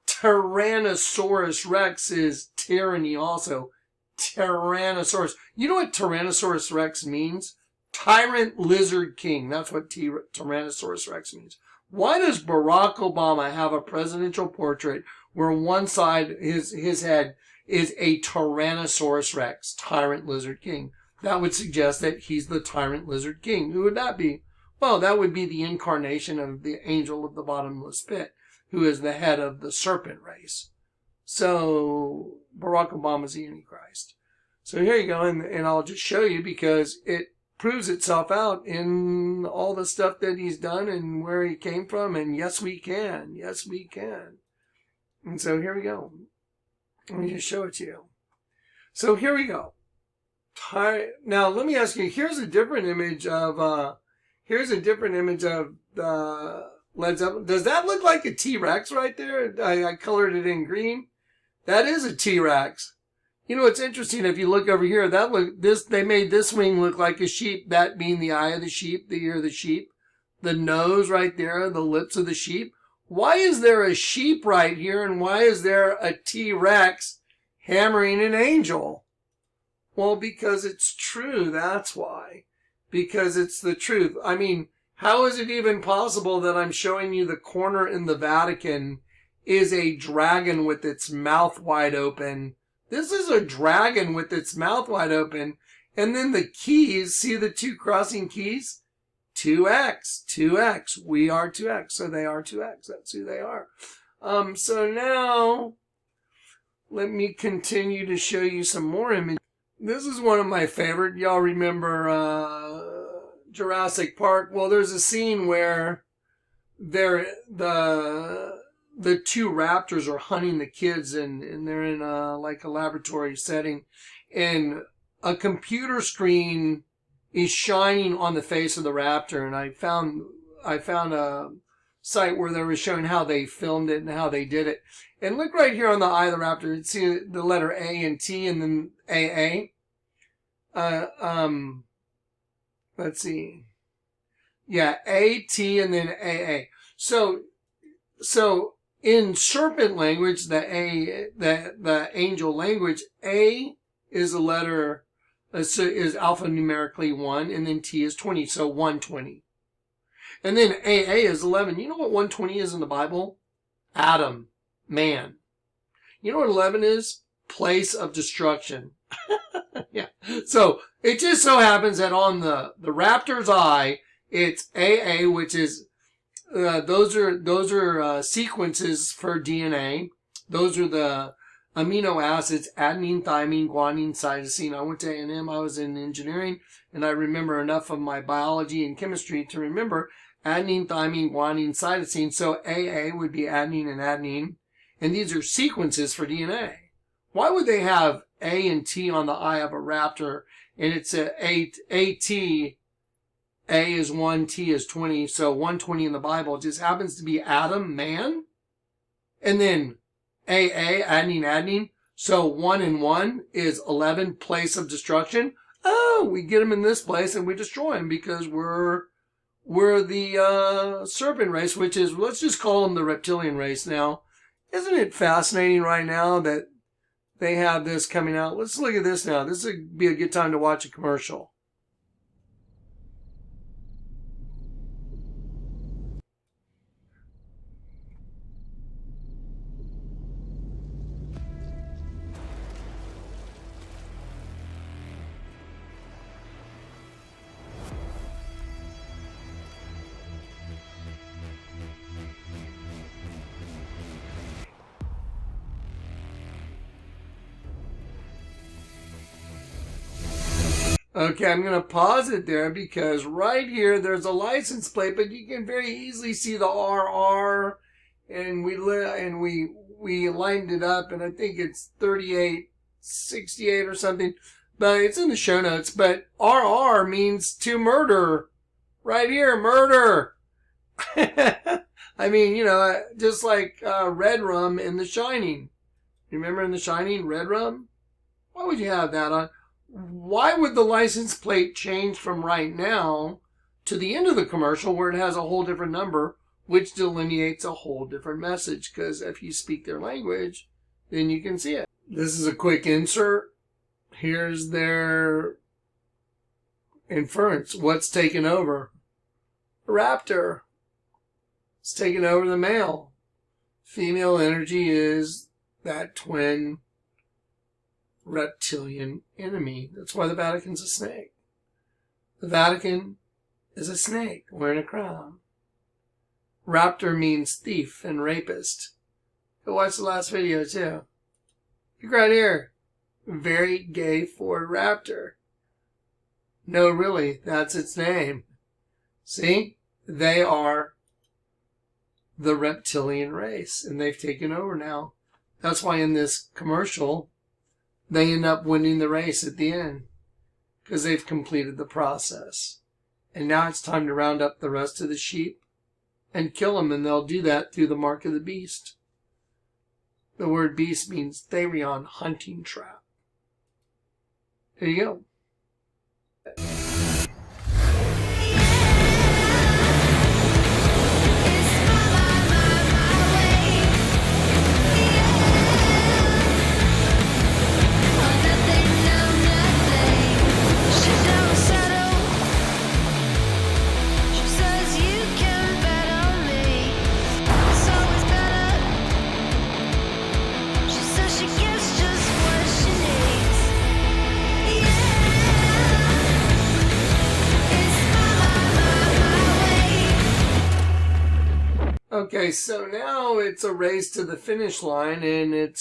Tyrannosaurus Rex is tyranny also. Tyrannosaurus. You know what Tyrannosaurus Rex means? Tyrant Lizard King. That's what Tyrannosaurus Rex means. Why does Barack Obama have a presidential portrait where one side, his head, is a Tyrannosaurus Rex, Tyrant Lizard King? That would suggest that he's the Tyrant Lizard King. Who would that be? Well, that would be the incarnation of the angel of the bottomless pit, who is the head of the serpent race. So, Barack Obama's the Antichrist. So here you go, and I'll just show you because it proves itself out in all the stuff that he's done and where he came from, and yes, we can. Yes, we can. And so here we go. Let me just show it to you. So here we go. Now, let me ask you, here's a different image of the Led Zeppelin. Does that look like a T-Rex right there? I colored it in green. That is a T-Rex. You know, it's interesting if you look over here, they made this wing look like a sheep, that being the eye of the sheep, the ear of the sheep, the nose right there, the lips of the sheep. Why is there a sheep right here, and why is there a T-Rex hammering an angel? Well, because it's true, that's why. Because it's the truth. I mean, how is it even possible that I'm showing you the corner in the Vatican is a dragon with its mouth wide open? This is a dragon with its mouth wide open. And then the keys, see the two crossing keys? 2X, 2X. We are 2X, so they are 2X. That's who they are. So now, let me continue to show you some more images. This is one of my favorite. Y'all remember Jurassic Park? Well, there's a scene where the two raptors are hunting the kids, and they're in like a laboratory setting, and a computer screen is shining on the face of the raptor. And I found a site where they were showing how they filmed it and how they did it. And look right here on the eye of the raptor. You see the letter A and T and then AA. Let's see. Yeah, AT and then AA. So in Serpent language, the angel language, A is a letter, is alphanumerically 1, and then T is 20, so 120. And then AA is 11. You know what 120 is in the Bible? Adam, man. You know what 11 is? Place of destruction. Yeah. So it just so happens that on the raptor's eye, it's AA, which is those are sequences for DNA. Those are the amino acids: adenine, thymine, guanine, cytosine. I went to A&M. I was in engineering, and I remember enough of my biology and chemistry to remember adenine, thymine, guanine, cytosine. So AA would be adenine and adenine, and these are sequences for DNA. Why would they have A and T on the eye of a raptor, and it's AT, A is 1, T is 20, so 120 in the Bible just happens to be Adam, man? And then AA, adenine. So 1 and 1 is 11, place of destruction. Oh, we get them in this place and we destroy them because we're the Serpent race, which is, let's just call them the reptilian race now. Isn't it fascinating right now that they have this coming out? Let's look at this now. This would be a good time to watch a commercial. Okay, I'm going to pause it there because right here there's a license plate, but you can very easily see the RR, and we lined it up, and I think it's 3868 or something, but it's in the show notes. But RR means to murder. Right here, murder. I mean, you know, just like red rum in The Shining. Remember in The Shining, red rum? Why would you have that on? Why would the license plate change from right now to the end of the commercial where it has a whole different number, which delineates a whole different message? Because if you speak their language, then you can see it. This is a quick insert. Here's their inference. What's taken over? Raptor. It's taken over the male. Female energy is that twin reptilian enemy. That's why the Vatican's a snake. The Vatican is a snake wearing a crown. Raptor means thief and rapist. Go watch the last video too. Look right here. Very gay Ford Raptor. No, really, that's its name. See? They are the reptilian race, and they've taken over now. That's why in this commercial, they end up winning the race at the end because they've completed the process. And now it's time to round up the rest of the sheep and kill them, and they'll do that through the mark of the beast. The word beast means therion, hunting trap. There you go. Okay, so now it's a race to the finish line, and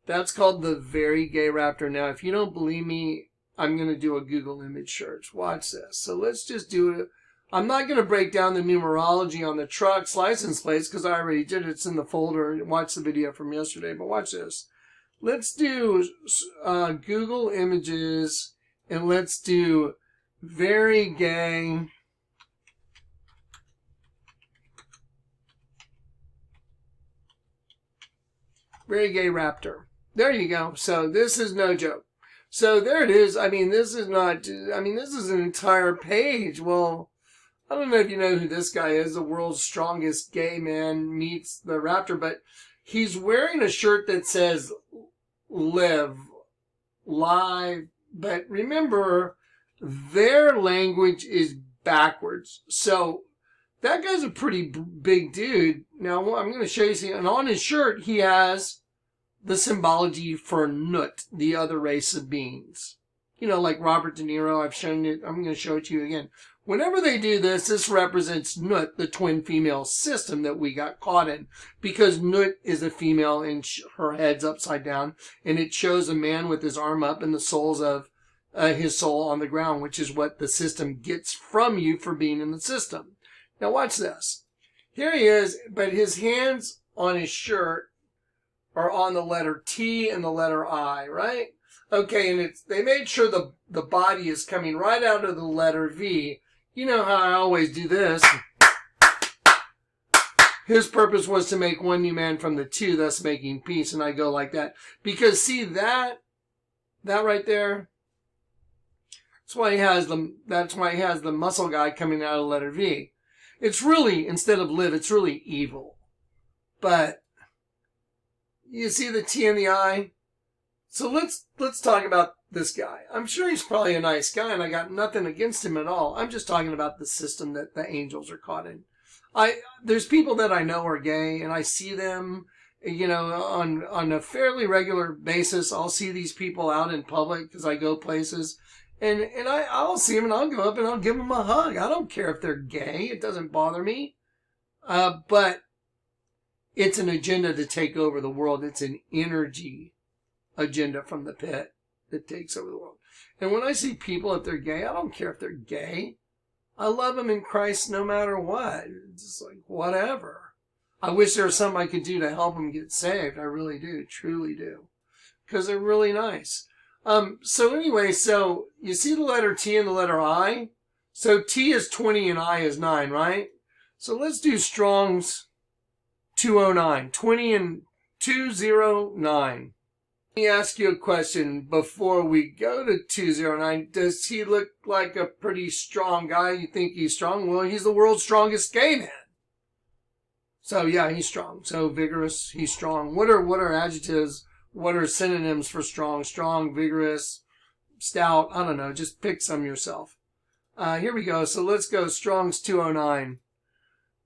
that's called the Very Gay Raptor. Now, if you don't believe me, I'm going to do a Google image search. Watch this. So let's just do it. I'm not going to break down the numerology on the truck's license plates because I already did it. It's in the folder. Watch the video from yesterday, but watch this. Let's do Google images, and let's do Very Gay Very Gay Raptor. There you go. So this is no joke. So there it is. I mean, this is not, I mean, this is an entire page. Well, I don't know if you know who this guy is. The world's strongest gay man meets the Raptor, but he's wearing a shirt that says live, live. But remember, their language is backwards. So that guy's a pretty big dude. Now, I'm going to show you something. And on his shirt, he has the symbology for Nut, the other race of beings. You know, like Robert De Niro. I've shown it. I'm going to show it to you again. Whenever they do this, this represents Nut, the twin female system that we got caught in. Because Nut is a female and her head's upside down. And it shows a man with his arm up and the soles of his soul on the ground, which is what the system gets from you for being in the system. Now watch this. Here he is, but his hands on his shirt are on the letter T and the letter I, right? Okay, and they made sure the body is coming right out of the letter V. You know how I always do this. His purpose was to make one new man from the two, thus making peace. And I go like that. Because see that right there, that's why he has the muscle guy coming out of the letter V. It's really, instead of live, it's really evil. But you see the T and the I? So let's talk about this guy. I'm sure he's probably a nice guy, and I got nothing against him at all. I'm just talking about the system that the angels are caught in. There's people that I know are gay, and I see them, on a fairly regular basis. I'll see these people out in public because I go places, and I'll see them, and I'll go up and I'll give them a hug. I don't care if they're gay. It doesn't bother me. But it's an agenda to take over the world. It's an energy agenda from the pit that takes over the world. And when I see people, if they're gay, I don't care if they're gay. I love them in Christ no matter what. It's just like, whatever. I wish there was something I could do to help them get saved. I really do, truly do. Because they're really nice. So anyway, so you see the letter T and the letter I? So T is 20 and I is 9, right? So let's do Strong's 209. 20 and 209. Let me ask you a question before we go to 209. Does he look like a pretty strong guy? You think he's strong? Well, he's the world's strongest gay man. So yeah, he's strong. So vigorous, he's strong. What are adjectives? What are synonyms for strong? Strong, vigorous, stout. I don't know. Just pick some yourself. Here we go. So let's go Strong's 209.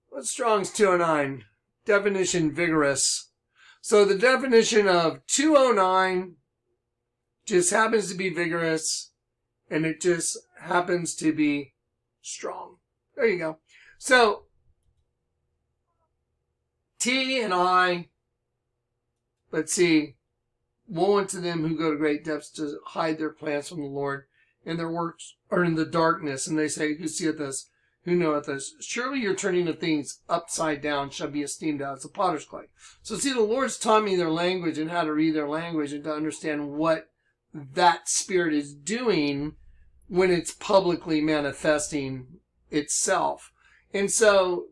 What's Strong's 209? Definition, vigorous. So the definition of 209 just happens to be vigorous, and it just happens to be strong. There you go. So T and I, let's see, woe unto them who go to great depths to hide their plans from the Lord, and their works are in the darkness. And they say, who seeth us? Who knoweth us? Surely your turning of things upside down shall be esteemed as the potter's clay. So see, the Lord's taught me their language and how to read their language and to understand what that spirit is doing when it's publicly manifesting itself. And so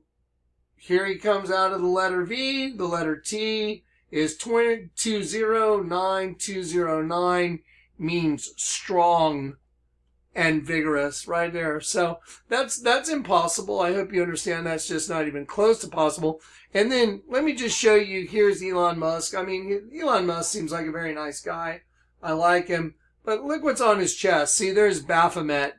here he comes out of the letter V. The letter T is 209. 209 means strong and vigorous right there. So that's impossible. I hope you understand that's just not even close to possible. And then let me just show you, here's Elon Musk. I mean, Elon Musk seems like a very nice guy. I like him. But look what's on his chest. See, there's Baphomet,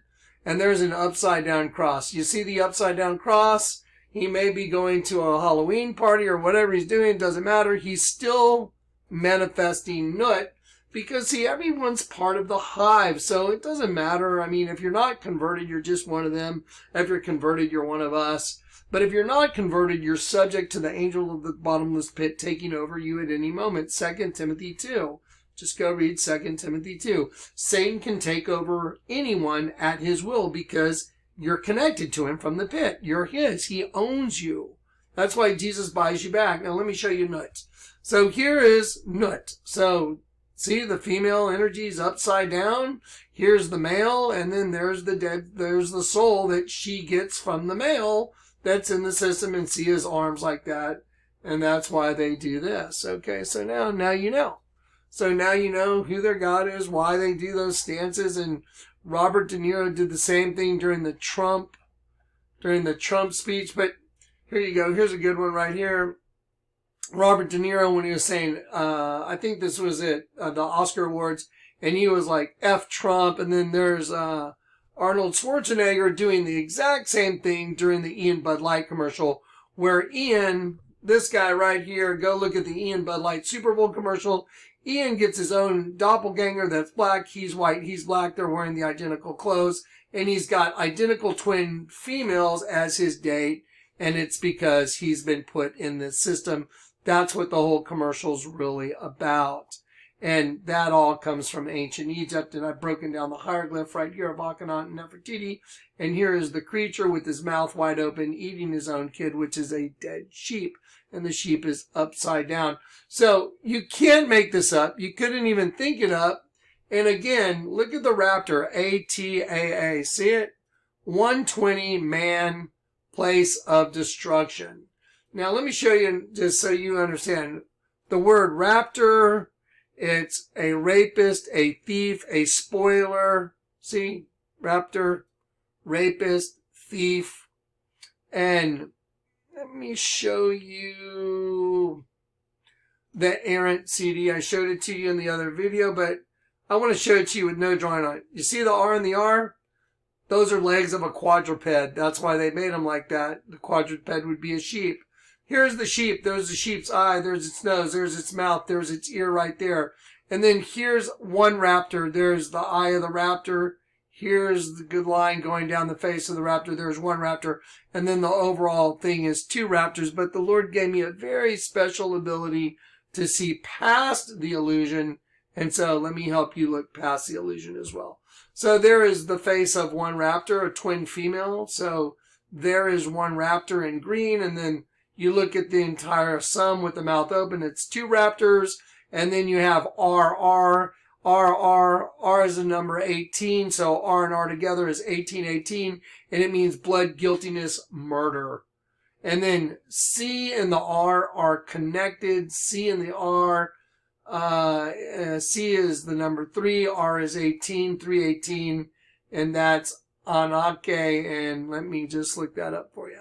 and there's an upside down cross. You see the upside down cross? He may be going to a Halloween party or whatever he's doing. It doesn't matter. He's still manifesting Nut. Because, see, everyone's part of the hive, so it doesn't matter. I mean, if you're not converted, you're just one of them. If you're converted, you're one of us. But if you're not converted, you're subject to the angel of the bottomless pit taking over you at any moment. 2 Timothy 2. Just go read 2 Timothy 2. Satan can take over anyone at his will because you're connected to him from the pit. You're his. He owns you. That's why Jesus buys you back. Now, let me show you Nut. So here is Nut. So see, the female energy is upside down. Here's the male, and then there's the soul that she gets from the male that's in the system, and see his arms like that. And that's why they do this. Okay, so now you know. So now you know who their God is, why they do those stances, and Robert De Niro did the same thing during the Trump speech. But here you go. Here's a good one right here. Robert De Niro, when he was saying, I think this was it, the Oscar Awards, and he was like, F Trump, and then there's Arnold Schwarzenegger doing the exact same thing during the Ian Bud Light commercial, where Ian, this guy right here, go look at the Ian Bud Light Super Bowl commercial. Ian gets his own doppelganger that's black, he's white, he's black, they're wearing the identical clothes, and he's got identical twin females as his date, and it's because he's been put in this system. That's what the whole commercial's really about. And that all comes from ancient Egypt. And I've broken down the hieroglyph right here of Akhenaten and Nefertiti. And here is the creature with his mouth wide open eating his own kid, which is a dead sheep. And the sheep is upside down. So you can't make this up. You couldn't even think it up. And again, look at the Raptor, AT+AA. See it? 120 man place of destruction. Now let me show you, just so you understand, the word raptor, it's a rapist, a thief, a spoiler. See? Raptor, rapist, thief. And let me show you the Errant CD. I showed it to you in the other video, but I want to show it to you with no drawing on it. You see the R and the R? Those are legs of a quadruped. That's why they made them like that. The quadruped would be a sheep. Here's the sheep. There's the sheep's eye. There's its nose. There's its mouth. There's its ear right there. And then here's one raptor. There's the eye of the raptor. Here's the good line going down the face of the raptor. There's one raptor. And then the overall thing is two raptors. But the Lord gave me a very special ability to see past the illusion. And so let me help you look past the illusion as well. So there is the face of one raptor, a twin female. So there is one raptor in green. And then you look at the entire sum with the mouth open. It's two raptors. And then you have RR. R is the number 18, so R and R together is 1818, and it means blood, guiltiness, murder. And then C and the R are connected. C and the R, C is the number 3, R is 18, 318, and that's Anake, and let me just look that up for you.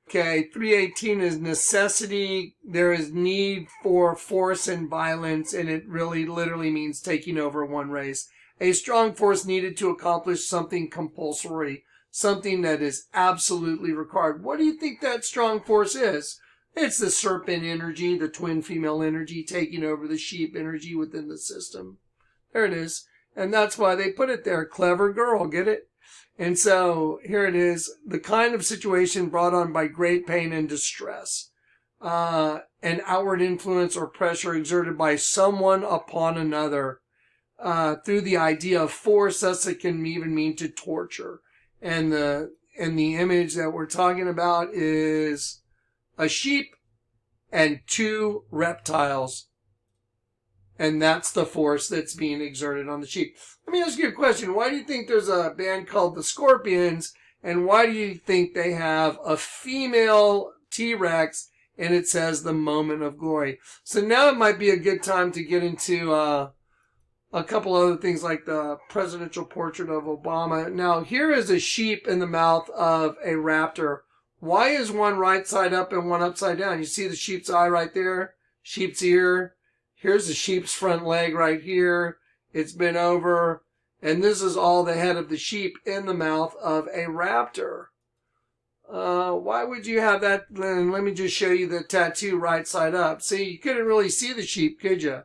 Okay, 318 is necessity. There is need for force and violence, and it really literally means taking over one race. A strong force needed to accomplish something compulsory, something that is absolutely required. What do you think that strong force is? It's the serpent energy, the twin female energy, taking over the sheep energy within the system. There it is. And that's why they put it there. Clever girl, get it? And so here it is, the kind of situation brought on by great pain and distress, an outward influence or pressure exerted by someone upon another, through the idea of force. Thus it can even mean to torture. And the image that we're talking about is a sheep and two reptiles. And that's the force that's being exerted on the sheep. Let me ask you a question. Why do you think there's a band called the Scorpions? And why do you think they have a female T-Rex and it says the moment of glory? So now it might be a good time to get into a couple other things like the presidential portrait of Obama. Now here is a sheep in the mouth of a raptor. Why is one right side up and one upside down? You see the sheep's eye right there? Sheep's ear. Here's the sheep's front leg right here. It's been over. And this is all the head of the sheep in the mouth of a raptor. Why would you have that? Let me just show you the tattoo right side up. See, you couldn't really see the sheep, could you?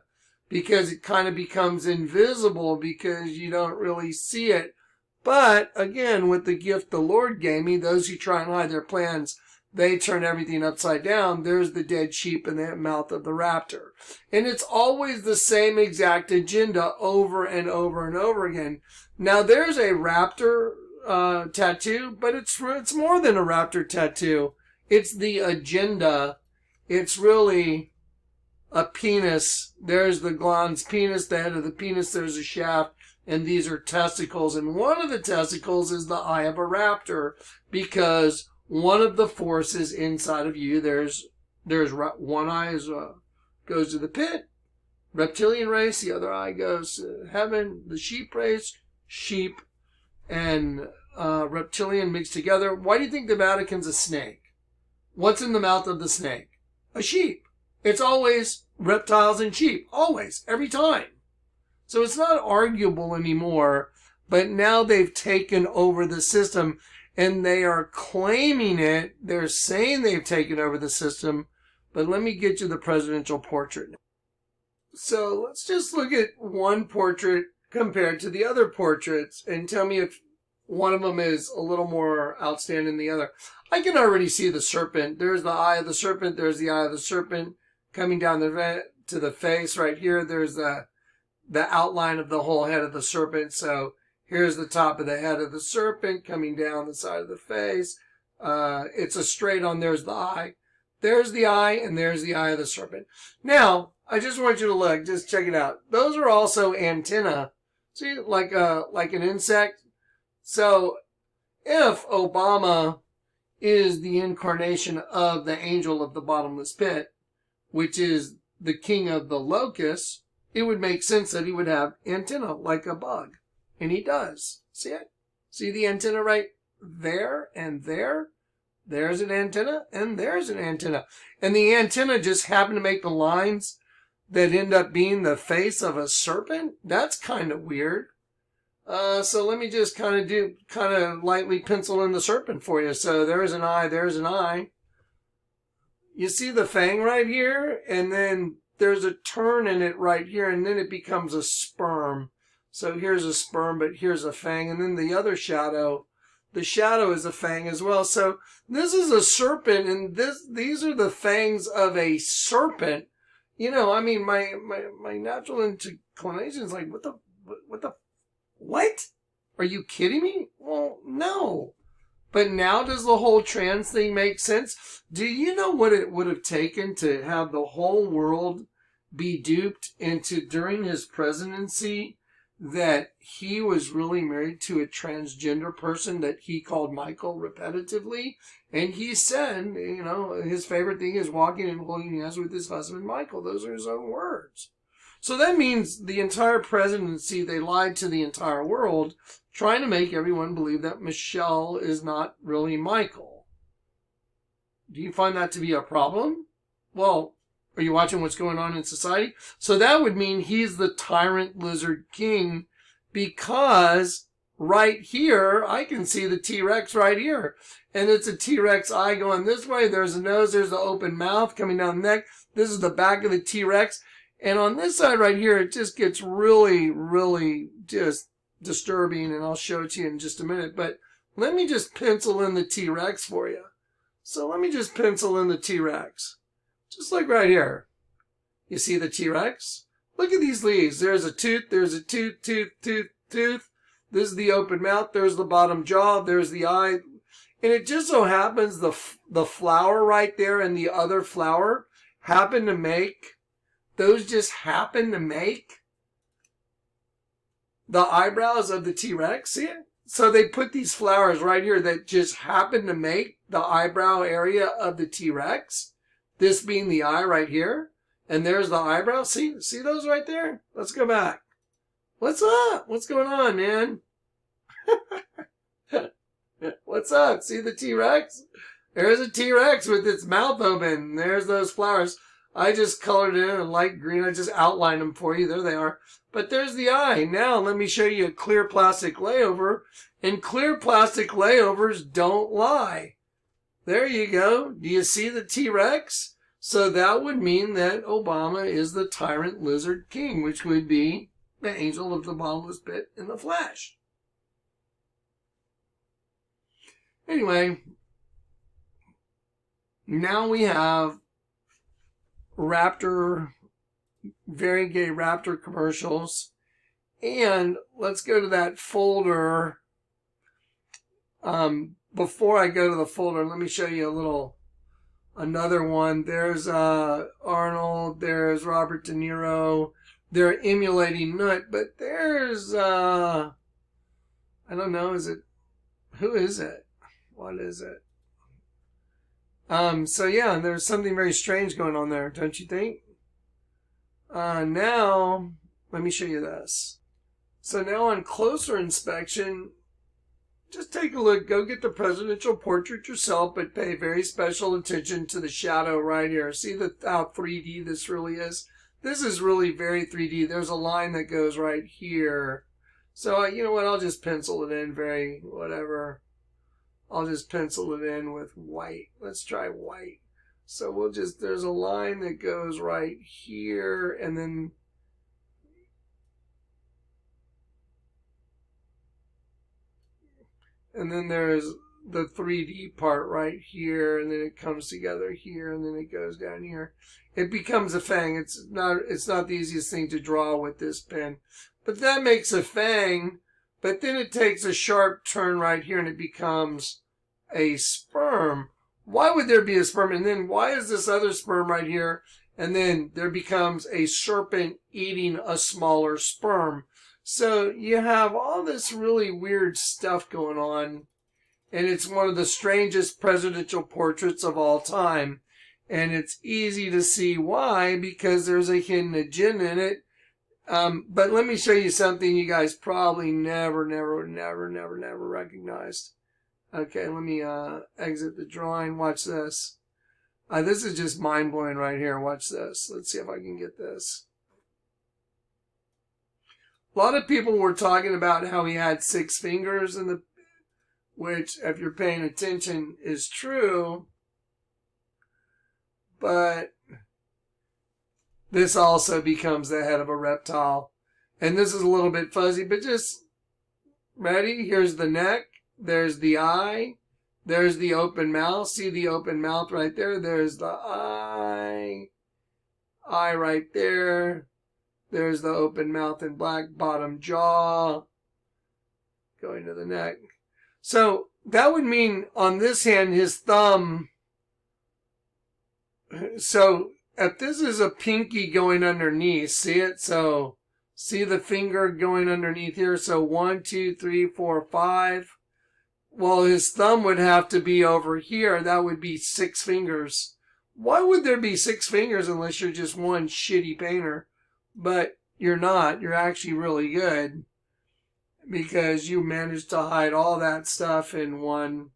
Because it kind of becomes invisible because you don't really see it. But, again, with the gift the Lord gave me, those who try and hide their plans, they turn everything upside down. There's the dead sheep in the mouth of the raptor. And it's always the same exact agenda over and over and over again. Now, there's a raptor tattoo, but it's more than a raptor tattoo. It's the agenda. It's really a penis. There's the glans penis, the head of the penis. There's a shaft, and these are testicles. And one of the testicles is the eye of a raptor, because one of the forces inside of you, there's one eye goes to the pit, reptilian race. The other eye goes to heaven, the sheep race, sheep and reptilian mixed together. Why do you think the Vatican's a snake? What's in the mouth of the snake? A sheep. It's always reptiles and sheep. Always. Every time. So it's not arguable anymore, but now they've taken over the system. And they are claiming it. They're saying they've taken over the system. But let me get you the presidential portrait. So let's just look at one portrait compared to the other portraits and tell me if one of them is a little more outstanding than the other. I can already see the serpent. There's the eye of the serpent. There's the eye of the serpent coming down to the face right here. There's the outline of the whole head of the serpent. So Here's the top of the head of the serpent coming down the side of the face. It's a straight on. There's the eye. There's the eye, and there's the eye of the serpent. Now, I just want you to look. Just check it out. Those are also antennae. See, like an insect. So, if Obama is the incarnation of the angel of the bottomless pit, which is the king of the locusts, it would make sense that he would have antenna like a bug. And he does. See it? See the antenna right there and there? There's an antenna and there's an antenna. And the antenna just happen to make the lines that end up being the face of a serpent? That's kind of weird. So let me just kind of lightly pencil in the serpent for you. So there's an eye, there's an eye. You see the fang right here? And then there's a turn in it right here, and then it becomes a sperm. So here's a sperm, but here's a fang. And then the other shadow, the shadow is a fang as well. So this is a serpent, and these are the fangs of a serpent. You know, I mean, my natural inclination is like, what? Are you kidding me? Well, no. But now does the whole trans thing make sense? Do you know what it would have taken to have the whole world be duped into, during his presidency, that he was really married to a transgender person that he called Michael repetitively? And he said, you know, his favorite thing is walking and holding hands with his husband, Michael. Those are his own words. So that means the entire presidency, they lied to the entire world, trying to make everyone believe that Michelle is not really Michael. Do you find that to be a problem? Well, are you watching what's going on in society? So that would mean he's the tyrant lizard king, because right here, I can see the T-Rex right here. And it's a T-Rex eye going this way. There's a nose. There's the open mouth coming down the neck. This is the back of the T-Rex. And on this side right here, it just gets really, really just disturbing. And I'll show it to you in just a minute. But let me just pencil in the T-Rex for you. So let me just pencil in the T-Rex. Just like right here. You see the T-Rex? Look at these leaves. There's a tooth. There's a tooth. This is the open mouth. There's the bottom jaw. There's the eye. And it just so happens the flower right there and the other flower happen to make, those just happen to make the eyebrows of the T-Rex. See it? So they put these flowers right here that just happen to make the eyebrow area of the T-Rex. This being the eye right here. And there's the eyebrow. See those right there? Let's go back. What's up? What's going on, man? What's up? See the T-Rex? There's a T-Rex with its mouth open. There's those flowers. I just colored it in a light green. I just outlined them for you. There they are. But there's the eye. Now let me show you a clear plastic layover. And clear plastic layovers don't lie. There you go. Do you see the T-Rex? So that would mean that Obama is the tyrant lizard king, which would be the angel of the bottomless pit in the flesh. Anyway, now we have Raptor, very gay Raptor commercials. And let's go to that folder. Before I go to the folder, let me show you another one. There's Arnold, there's Robert De Niro. They're emulating Nut, but there's, I don't know, who is it? What is it? So yeah, there's something very strange going on there, don't you think? Now, let me show you this. So now on closer inspection, just take a look. Go get the presidential portrait yourself, but pay very special attention to the shadow right here. See how 3D this really is? This is really very 3D. There's a line that goes right here. So, you know what? I'll just pencil it in whatever. I'll just pencil it in with white. Let's try white. So there's a line that goes right here, and then there's the 3D part right here, and then it comes together here, and then it goes down here. It becomes a fang. It's not the easiest thing to draw with this pen. But that makes a fang. But then it takes a sharp turn right here and it becomes a sperm. Why would there be a sperm? And then why is this other sperm right here? And then there becomes a serpent eating a smaller sperm. So you have all this really weird stuff going on. And it's one of the strangest presidential portraits of all time. And it's easy to see why, because there's a hidden agenda in it. But let me show you something you guys probably never recognized. Okay, let me exit the drawing. Watch this. This is just mind-blowing right here. Watch this. Let's see if I can get this. A lot of people were talking about how he had 6 fingers, which, if you're paying attention, is true. But this also becomes the head of a reptile. And this is a little bit fuzzy, but just ready? Here's the neck. There's the eye. There's the open mouth. See the open mouth right there? There's the eye. Eye right there. There's the open mouth and black bottom jaw. Going to the neck. So that would mean on this hand, his thumb. So if this is a pinky going underneath, see it? So see the finger going underneath here. So 1, 2, 3, 4, 5. Well, his thumb would have to be over here. That would be 6 fingers. Why would there be 6 fingers unless you're just one shitty painter? But you're not. You're actually really good, because you managed to hide all that stuff in one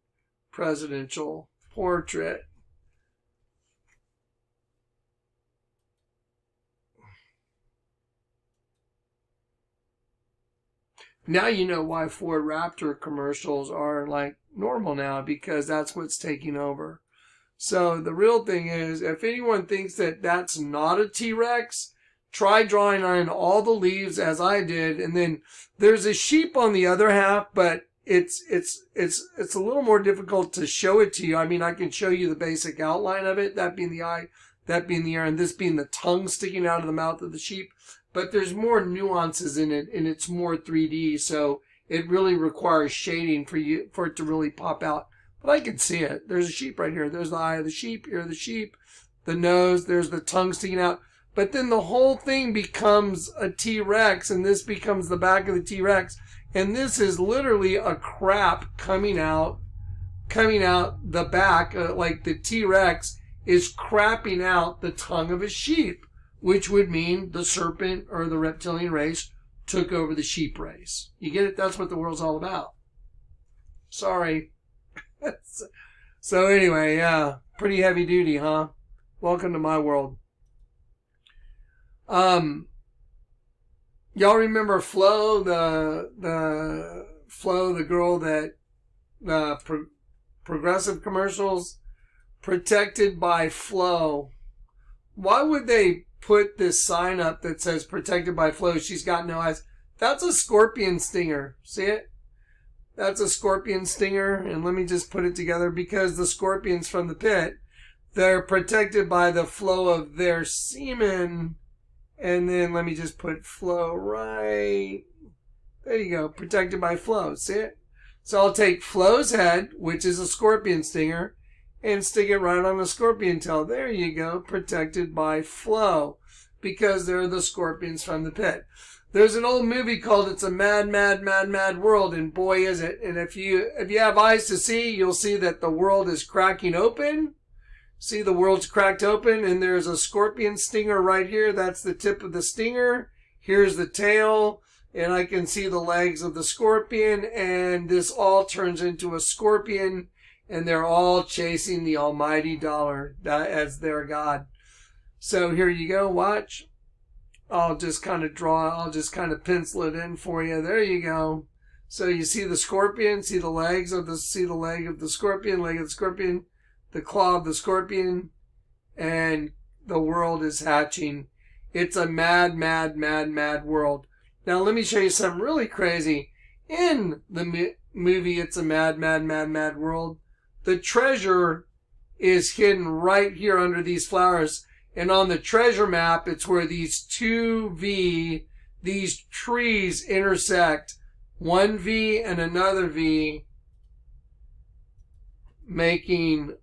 presidential portrait. Now you know why Ford Raptor commercials are like normal now, because that's what's taking over. So the real thing is, if anyone thinks that that's not a T-Rex, try drawing on all the leaves as I did, and then there's a sheep on the other half, but it's a little more difficult to show it to you. I mean, I can show you the basic outline of it, that being the eye, that being the ear, and this being the tongue sticking out of the mouth of the sheep. But there's more nuances in it, and it's more 3D, so it really requires shading for it to really pop out. But I can see it. There's a sheep right here. There's the eye of the sheep, ear of the sheep, the nose, there's the tongue sticking out. But then the whole thing becomes a T-Rex, and this becomes the back of the T-Rex. And this is literally a crap coming out the back, like the T-Rex is crapping out the tongue of a sheep, which would mean the serpent or the reptilian race took over the sheep race. You get it? That's what the world's all about. Sorry. So anyway, yeah, pretty heavy duty, huh? Welcome to my world. Y'all remember Flo, the girl that progressive commercials, protected by Flo. Why would they put this sign up that says protected by Flo? She's got no eyes. That's a scorpion stinger. See it? That's a scorpion stinger. And let me just put it together, because the scorpions from the pit, they're protected by the flow of their semen. And then let me just put Flo right there. You go. Protected by Flo. See it? So I'll take Flo's head, which is a scorpion stinger, and stick it right on the scorpion tail. There you go. Protected by Flo, because they're the scorpions from the pit. There's an old movie called It's a Mad, Mad, Mad, Mad World, and boy is it. And if you have eyes to see, you'll see that the world is cracking open. See, the world's cracked open, and there's a scorpion stinger right here. That's the tip of the stinger. Here's the tail, and I can see the legs of the scorpion, and this all turns into a scorpion, and they're all chasing the almighty dollar as their god. So here you go. Watch. I'll just kind of pencil it in for you. There you go. So you see the scorpion, see the leg of the scorpion, the claw of the scorpion, and the world is hatching. It's a mad, mad, mad, mad world. Now let me show you something really crazy. In the movie It's a Mad, Mad, Mad, Mad World, the treasure is hidden right here under these flowers. And on the treasure map, it's where these trees intersect one V and another V, making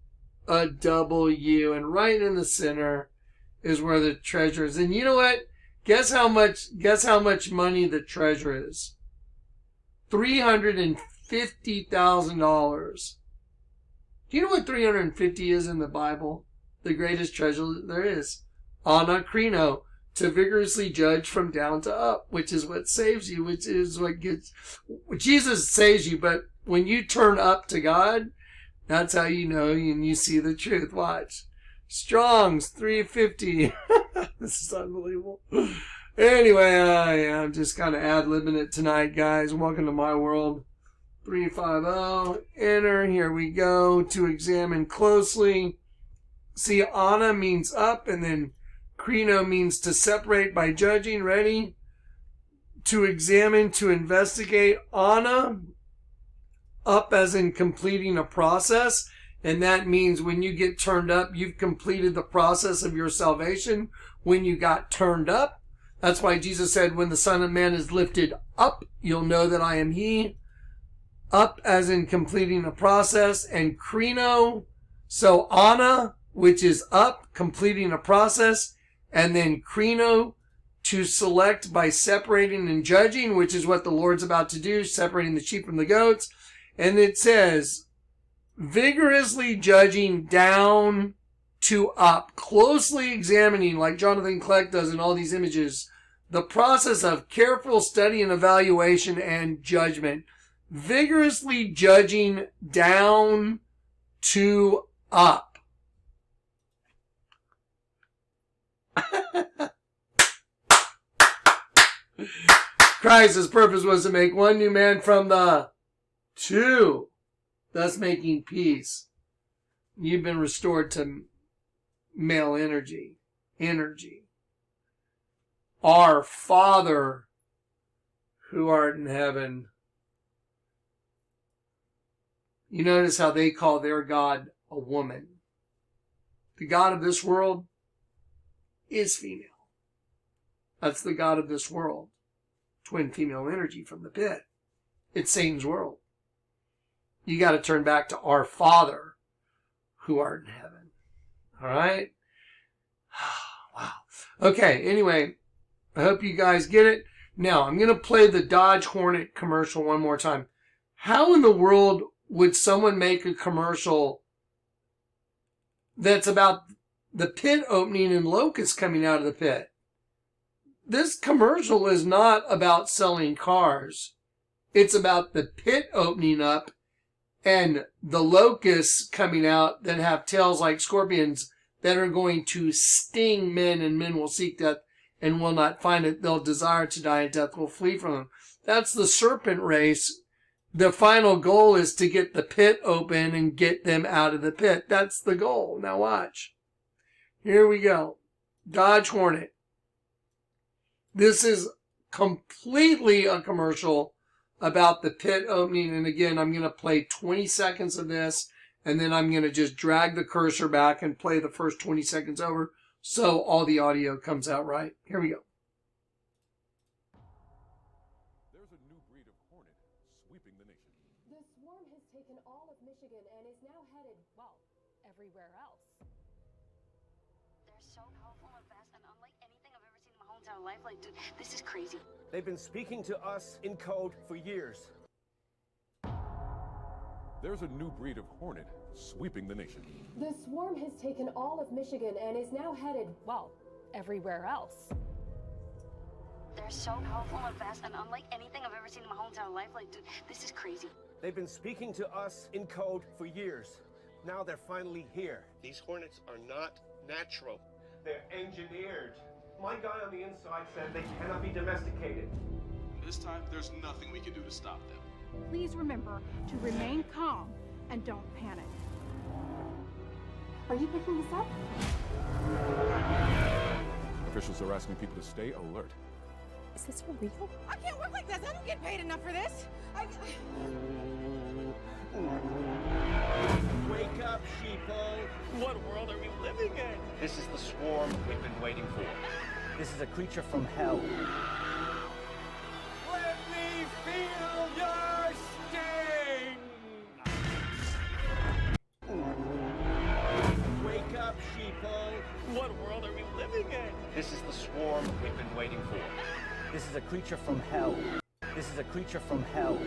a W, and right in the center is where the treasure is. And you know what? Guess how much money the treasure is? $350,000. Do you know what 350 is in the Bible? The greatest treasure there is. Anakrino, to vigorously judge from down to up, which is what saves you, which is what gets... Jesus saves you, but when you turn up to God, that's how you know and you see the truth. Watch. Strong's 350. This is unbelievable. Anyway, I'm just kind of ad-libbing it tonight, guys. Welcome to my world. 350. Enter. Here we go. To examine closely. See, ana means up, and then krino means to separate by judging. Ready? To examine, to investigate. Ana, up as in completing a process. And that means when you get turned up, you've completed the process of your salvation. When you got turned up, that's why Jesus said, when the Son of Man is lifted up, you'll know that I am He. Up as in completing a process. And krino, so ana, which is up, completing a process. And then krino, to select by separating and judging, which is what the Lord's about to do, separating the sheep from the goats. And it says, vigorously judging down to up, closely examining, like Jonathan Kleck does in all these images, the process of careful study and evaluation and judgment. Vigorously judging down to up. Christ's purpose was to make one new man from the two, thus making peace. You've been restored to male energy. Our Father who art in heaven. You notice how they call their God a woman. The God of this world is female. That's the God of this world. Twin female energy from the pit. It's Satan's world. You got to turn back to our Father who art in heaven. All right? Wow. Okay, anyway, I hope you guys get it. Now, I'm going to play the Dodge Hornet commercial one more time. How in the world would someone make a commercial that's about the pit opening and locusts coming out of the pit? This commercial is not about selling cars. It's about the pit opening up and the locusts coming out that have tails like scorpions that are going to sting men, and men will seek death and will not find it. They'll desire to die, and death will flee from them. That's the serpent race. The final goal is to get the pit open and get them out of the pit. That's the goal. Now watch. Here we go. Dodge Hornet. This is completely a commercial about the pit opening. And again, I'm going to play 20 seconds of this, and then I'm going to just drag the cursor back and play the first 20 seconds over so all the audio comes out right. Here we go. There's a new breed of hornet sweeping the nation. The swarm has taken all of Michigan and is now headed, well, everywhere else. They're so powerful and fast and unlike anything I've ever seen in my whole entire life. Like, dude, this is crazy. They've been speaking to us in code for years. There's a new breed of hornet sweeping the nation. The swarm has taken all of Michigan and is now headed, well, everywhere else. They're so powerful and fast and unlike anything I've ever seen in my whole entire life. Like, dude, this is crazy. They've been speaking to us in code for years. Now they're finally here. These hornets are not natural. They're engineered. My guy on the inside said they cannot be domesticated. This time, there's nothing we can do to stop them. Please remember to remain calm and don't panic. Are you picking this up? Officials are asking people to stay alert. Is this for real? I can't work like this. I don't get paid enough for this. Wake up, sheeple. What world are we living in? This is the swarm we've been waiting for. This is a creature from hell. Let me feel This is the swarm we've been waiting for. This is a creature from hell. This is a creature from hell.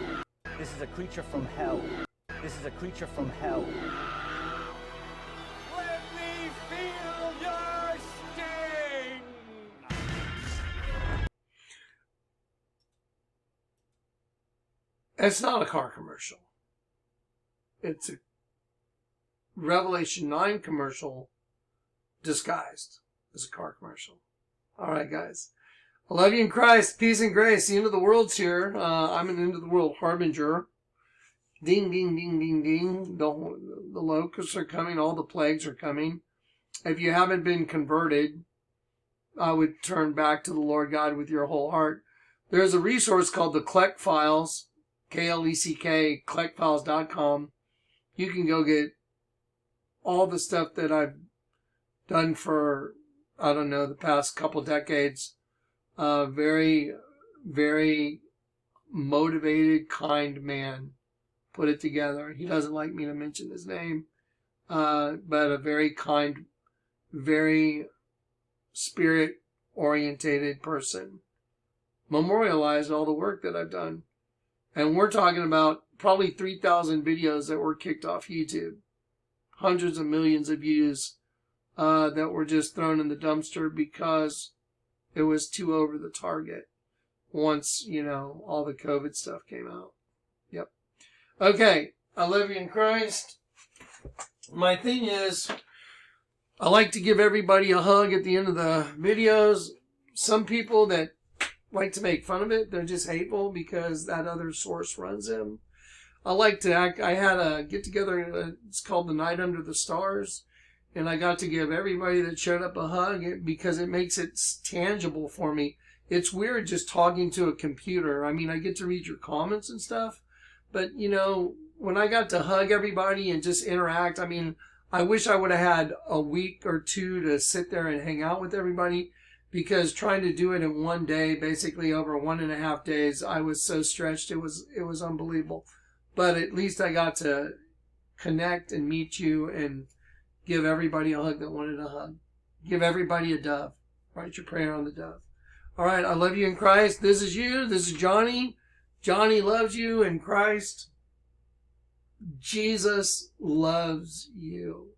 This is a creature from hell. This is a creature from hell. Let me feel your sting! It's not a car commercial. It's a Revelation 9 commercial disguised as a car commercial. All right, guys. I love you in Christ. Peace and grace. The end of the world's here. I'm an end of the world harbinger. Ding, ding, ding, ding, ding. The locusts are coming. All the plagues are coming. If you haven't been converted, I would turn back to the Lord God with your whole heart. There's a resource called the Kleck Files, Kleck, kleckfiles.com. You can go get all the stuff that I've done for, I don't know, the past couple decades. Very, very motivated, kind man put it together. He doesn't like me to mention his name, but a very kind, very spirit-orientated person. Memorialized all the work that I've done. And we're talking about probably 3,000 videos that were kicked off YouTube. Hundreds of millions of views that were just thrown in the dumpster because it was too over the target once, all the COVID stuff came out. Yep. Okay. I love you in Christ. My thing is, I like to give everybody a hug at the end of the videos. Some people that like to make fun of it, they're just hateful because that other source runs them. I had a get-together, it's called the Night Under the Stars, and I got to give everybody that showed up a hug because it makes it tangible for me. It's weird just talking to a computer. I mean, I get to read your comments and stuff, but, when I got to hug everybody and just interact, I mean, I wish I would have had a week or two to sit there and hang out with everybody, because trying to do it in one day, basically over 1.5 days, I was so stretched, it was unbelievable. But at least I got to connect and meet you and give everybody a hug that wanted a hug. Give everybody a dove. Write your prayer on the dove. All right, I love you in Christ. This is you. This is Johnny. Johnny loves you in Christ. Jesus loves you.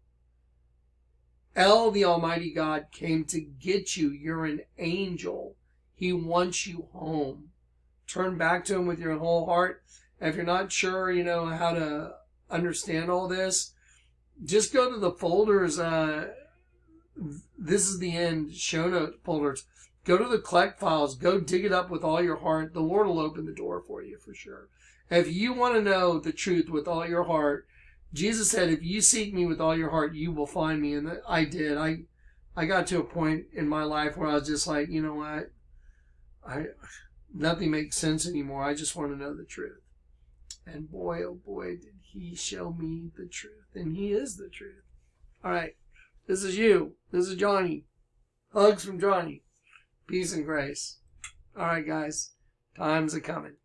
The Almighty God came to get you. You're an angel. He wants you home. Turn back to him with your whole heart. If you're not sure, how to understand all this, just go to the folders. This is the end show note folders. Go to the Kleck Files. Go dig it up with all your heart. The Lord will open the door for you for sure. If you want to know the truth with all your heart, Jesus said, if you seek me with all your heart, you will find me. And I did. I got to a point in my life where I was just like, you know what? Nothing makes sense anymore. I just want to know the truth. And boy, oh boy, did he show me the truth. And he is the truth. All right. This is you. This is Johnny. Hugs from Johnny. Peace and grace. All right, guys. Time's a-coming.